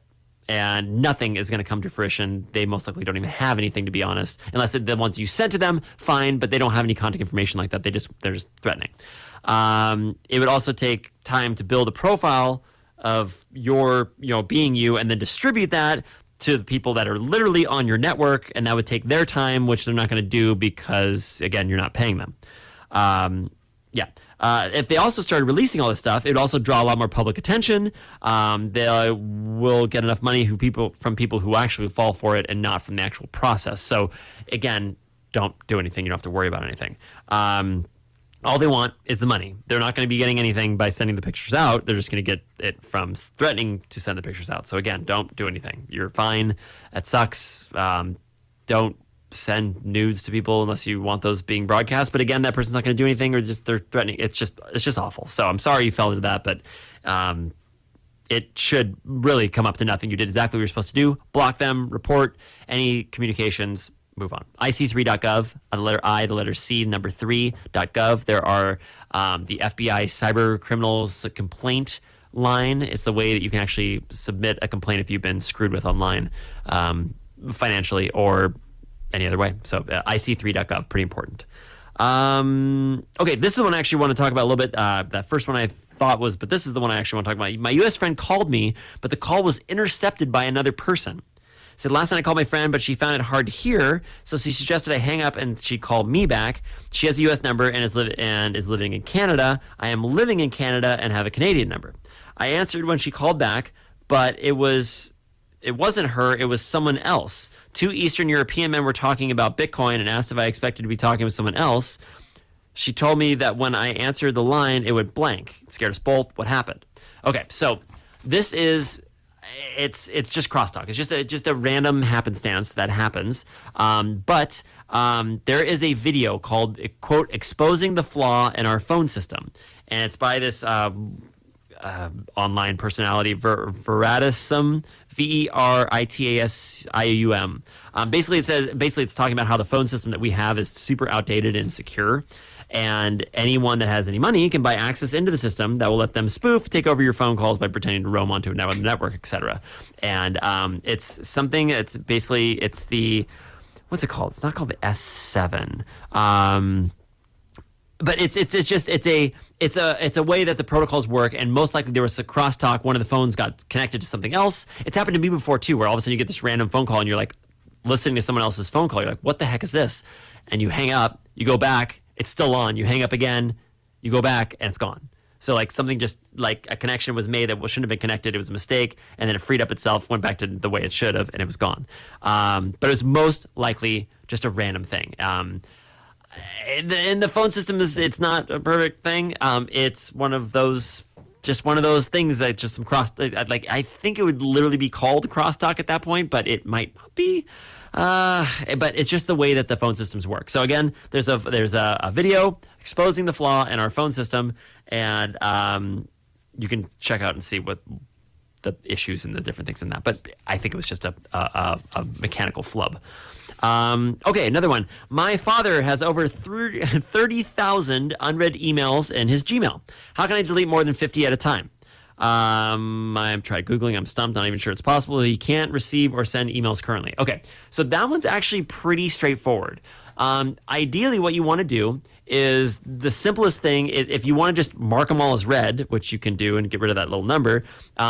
Speaker 2: and nothing is going to come to fruition. They most likely don't even have anything, to be honest, unless the ones you sent to them, fine, but they don't have any contact information like that. They're just threatening. It would also take time to build a profile of your, being you, and then distribute that to the people that are literally on your network, and that would take their time, which they're not going to do because, again, you're not paying them. If they also started releasing all this stuff, it would also draw a lot more public attention. They will get enough money from people who actually fall for it and not from the actual process. So, again, don't do anything. You don't have to worry about anything. All they want is the money. They're not going to be getting anything by sending the pictures out. They're just going to get it from threatening to send the pictures out. So, again, don't do anything. You're fine. That sucks. Don't send nudes to people unless you want those being broadcast. But again, that person's not going to do anything, or they're threatening. It's just awful. So I'm sorry you fell into that, but it should really come up to nothing. You did exactly what you're supposed to do. Block them, report any communications, move on. IC3.gov, the letter I, the letter C, number 3.gov. There are the FBI cyber criminals complaint line. It's the way that you can actually submit a complaint if you've been screwed with online, financially or any other way. So IC3.gov, pretty important. Okay, this is the one I actually want to talk about a little bit. That first one I thought was, but this is the one I actually want to talk about. My U.S. friend called me, but the call was intercepted by another person. Said, last night I called my friend, but she found it hard to hear, so she suggested I hang up and she called me back. She has a U.S. number and is living in Canada. I am living in Canada and have a Canadian number. I answered when she called back, but it wasn't her, it was someone else. 2 Eastern European men were talking about Bitcoin and asked if I expected to be talking with someone else. She told me that when I answered the line, it went blank. It scared us both. What happened? Okay, so this is, it's just crosstalk. It's just a random happenstance that happens. But there is a video called, quote, "Exposing the Flaw in Our Phone System." And it's by this online personality, Veritasum, Veritasium. Basically, it's talking about how the phone system that we have is super outdated and insecure, and anyone that has any money can buy access into the system that will let them spoof, take over your phone calls by pretending to roam onto a network, etc. And it's something. It's the, what's it called? It's not called the S7. But it's a way that the protocols work, and most likely there was a crosstalk. One of the phones got connected to something else. It's happened to me before too, where all of a sudden you get this random phone call and you're like listening to someone else's phone call. You're like, what the heck is this? And you hang up, you go back, it's still on. You hang up again, you go back, and it's gone. So like something, just like a connection was made that shouldn't have been connected. It was a mistake, and then it freed up itself, went back to the way it should have, and it was gone. But it was most likely just a random thing. And the phone system it's not a perfect thing. It's one of those things that just some I think it would literally be called crosstalk at that point, but it might not be. But it's just the way that the phone systems work. So again, there's a video exposing the flaw in our phone system, and you can check out and see what the issues and the different things in that. But I think it was just a mechanical flub. Okay, another one. My father has over 30,000 unread emails in his Gmail. How can I delete more than 50 at a time? I've tried Googling. I'm stumped. Not even sure it's possible. He can't receive or send emails currently. Okay, so that one's actually pretty straightforward. Ideally, what you want to do is, the simplest thing is, if you want to just mark them all as read, which you can do and get rid of that little number,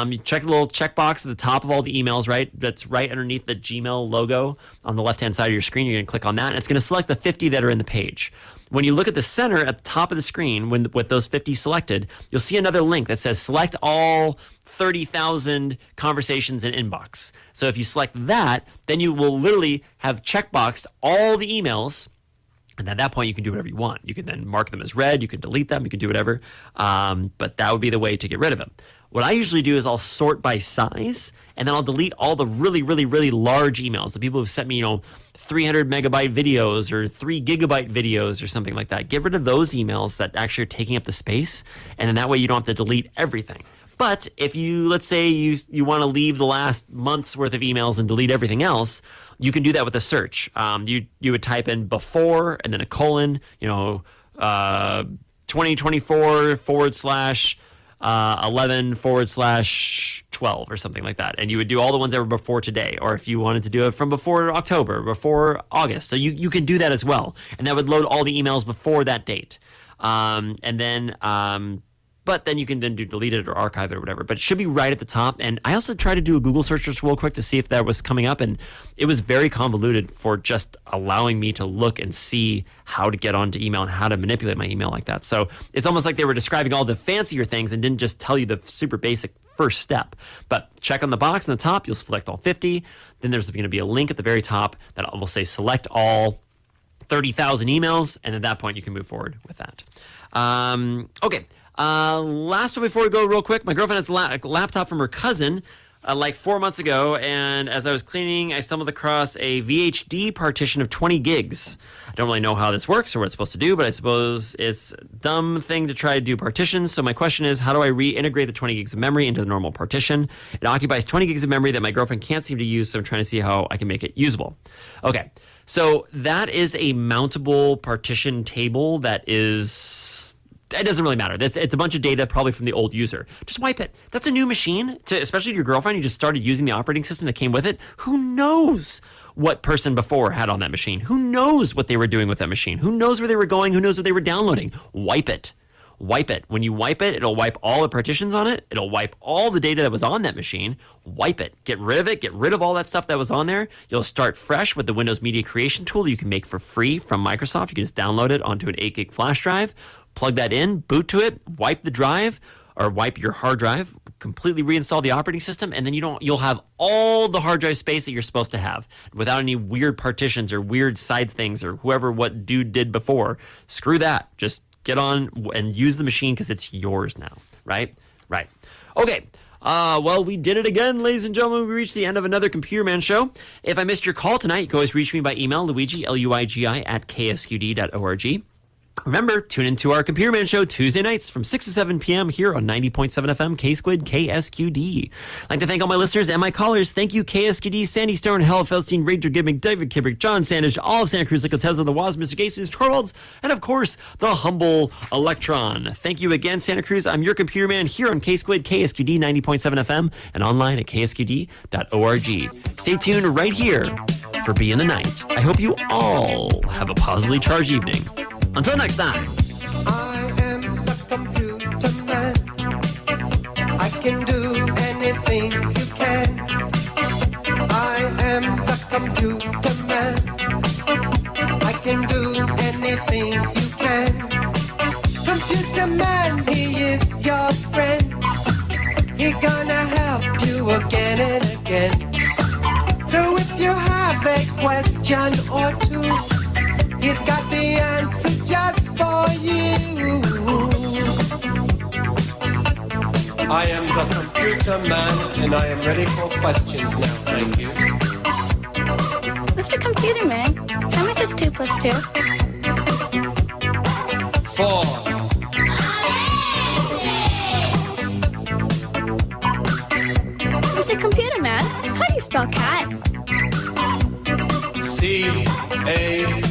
Speaker 2: you check the little checkbox at the top of all the emails, right? That's right underneath the Gmail logo on the left-hand side of your screen. You're going to click on that, and it's going to select the 50 that are in the page. When you look at the center at the top of the screen, with those 50 selected, you'll see another link that says select all 30,000 conversations in inbox. So if you select that, then you will literally have checkboxed all the emails. And at that point, you can do whatever you want. You can then mark them as read. You can delete them. You can do whatever. But that would be the way to get rid of them. What I usually do is I'll sort by size, and then I'll delete all the really, really, really large emails. The people who've sent me, 300 megabyte videos or 3 gigabyte videos or something like that. Get rid of those emails that actually are taking up the space, and then that way you don't have to delete everything. But if let's say you want to leave the last month's worth of emails and delete everything else, you can do that with a search. You would type in before and then a colon, 2024 / 11/12 or something like that. And you would do all the ones that were before today, or if you wanted to do it from before October, before August. So you can do that as well. And that would load all the emails before that date. But then you can then delete it or archive it or whatever. But it should be right at the top. And I also tried to do a Google search just real quick to see if that was coming up. And it was very convoluted for just allowing me to look and see how to get onto email and how to manipulate my email like that. So it's almost like they were describing all the fancier things and didn't just tell you the super basic first step. But check on the box on the top. You'll select all 50. Then there's going to be a link at the very top that will say select all 30,000 emails. And at that point, you can move forward with that. Okay. Last one before we go real quick, my girlfriend has a laptop from her cousin like 4 months ago, and as I was cleaning, I stumbled across a VHD partition of 20 gigs. I don't really know how this works or what it's supposed to do, but I suppose it's a dumb thing to try to do partitions. So my question is, how do I reintegrate the 20 gigs of memory into the normal partition? It occupies 20 gigs of memory that my girlfriend can't seem to use, so I'm trying to see how I can make it usable. Okay, so that is a mountable partition table that is... It doesn't really matter. It's a bunch of data probably from the old user. Just wipe it. That's a new machine, especially to your girlfriend. You just started using the operating system that came with it. Who knows what person before had on that machine? Who knows what they were doing with that machine? Who knows where they were going? Who knows what they were downloading? Wipe it. Wipe it. When you wipe it, it'll wipe all the partitions on it. It'll wipe all the data that was on that machine. Wipe it. Get rid of it. Get rid of all that stuff that was on there. You'll start fresh with the Windows Media Creation tool that you can make for free from Microsoft. You can just download it onto an 8 gig flash drive. Plug that in, boot to it, wipe the drive, or wipe your hard drive, completely reinstall the operating system, and then you'll have all the hard drive space that you're supposed to have without any weird partitions or weird side things or what dude did before. Screw that. Just get on and use the machine because it's yours now, right? Right. Okay. Well, we did it again, ladies and gentlemen. We reached the end of another Computer Man show. If I missed your call tonight, you can always reach me by email, Luigi, Luigi, @ksqd.org. Remember, tune into our Computer Man show Tuesday nights from 6 to 7 p.m. here on 90.7 FM, K-Squid, KSQD. I'd like to thank all my listeners and my callers. Thank you, KSQD, Sandy Stone, Hal Feldstein, Rachel Gibbick, David Kibbrick, John Sandage, all of Santa Cruz, Nicola Tesla, the Woz, Mr. Gasons, Torvalds, and of course, the humble Electron. Thank you again, Santa Cruz. I'm your Computer Man here on K-Squid, KSQD 90.7 FM, and online at ksqd.org. Stay tuned right here for Be in the Night. I hope you all have a positively charged evening. Until next time.
Speaker 6: I am the computer man. I can do anything you can. I am the computer man. I can do anything you can. Computer man, he is your friend. He gonna help you again and again. So if you have a question or two, he's got the answer just for you. I am the computer man, and I am ready for questions now. Thank you.
Speaker 7: Mr. Computer Man, how much is 2 plus 2?
Speaker 6: 4.
Speaker 7: Mr. Computer Man, how do you spell cat?
Speaker 6: C-A-T.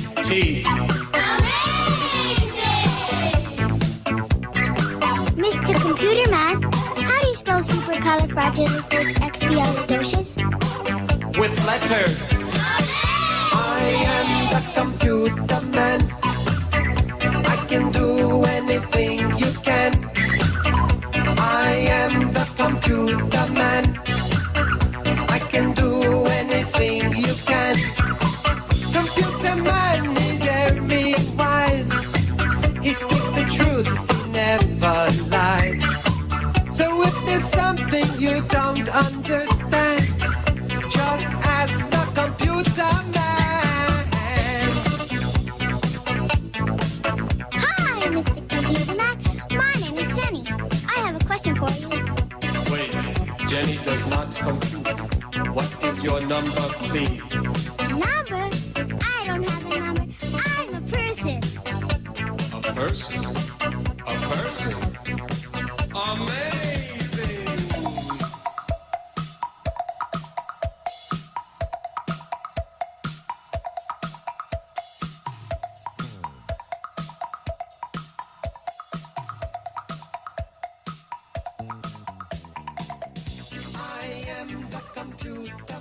Speaker 7: Mr. Computer Man, how do you spell supercalifragilisticexpialidocious?
Speaker 6: With letters. I am the computer man. I can do anything you can. I am the computer man. I can do anything you can. Computer man is very wise. He speaks the truth, he never lies. So if there's something you don't understand, just ask the computer man.
Speaker 7: Hi, Mr. Computer Man. My name is Jenny. I have a question for you.
Speaker 6: Wait, Jenny does not compute. What is your number, please?
Speaker 7: Number? I don't have a number. I'm a person.
Speaker 6: A person? A person? Amazing! computer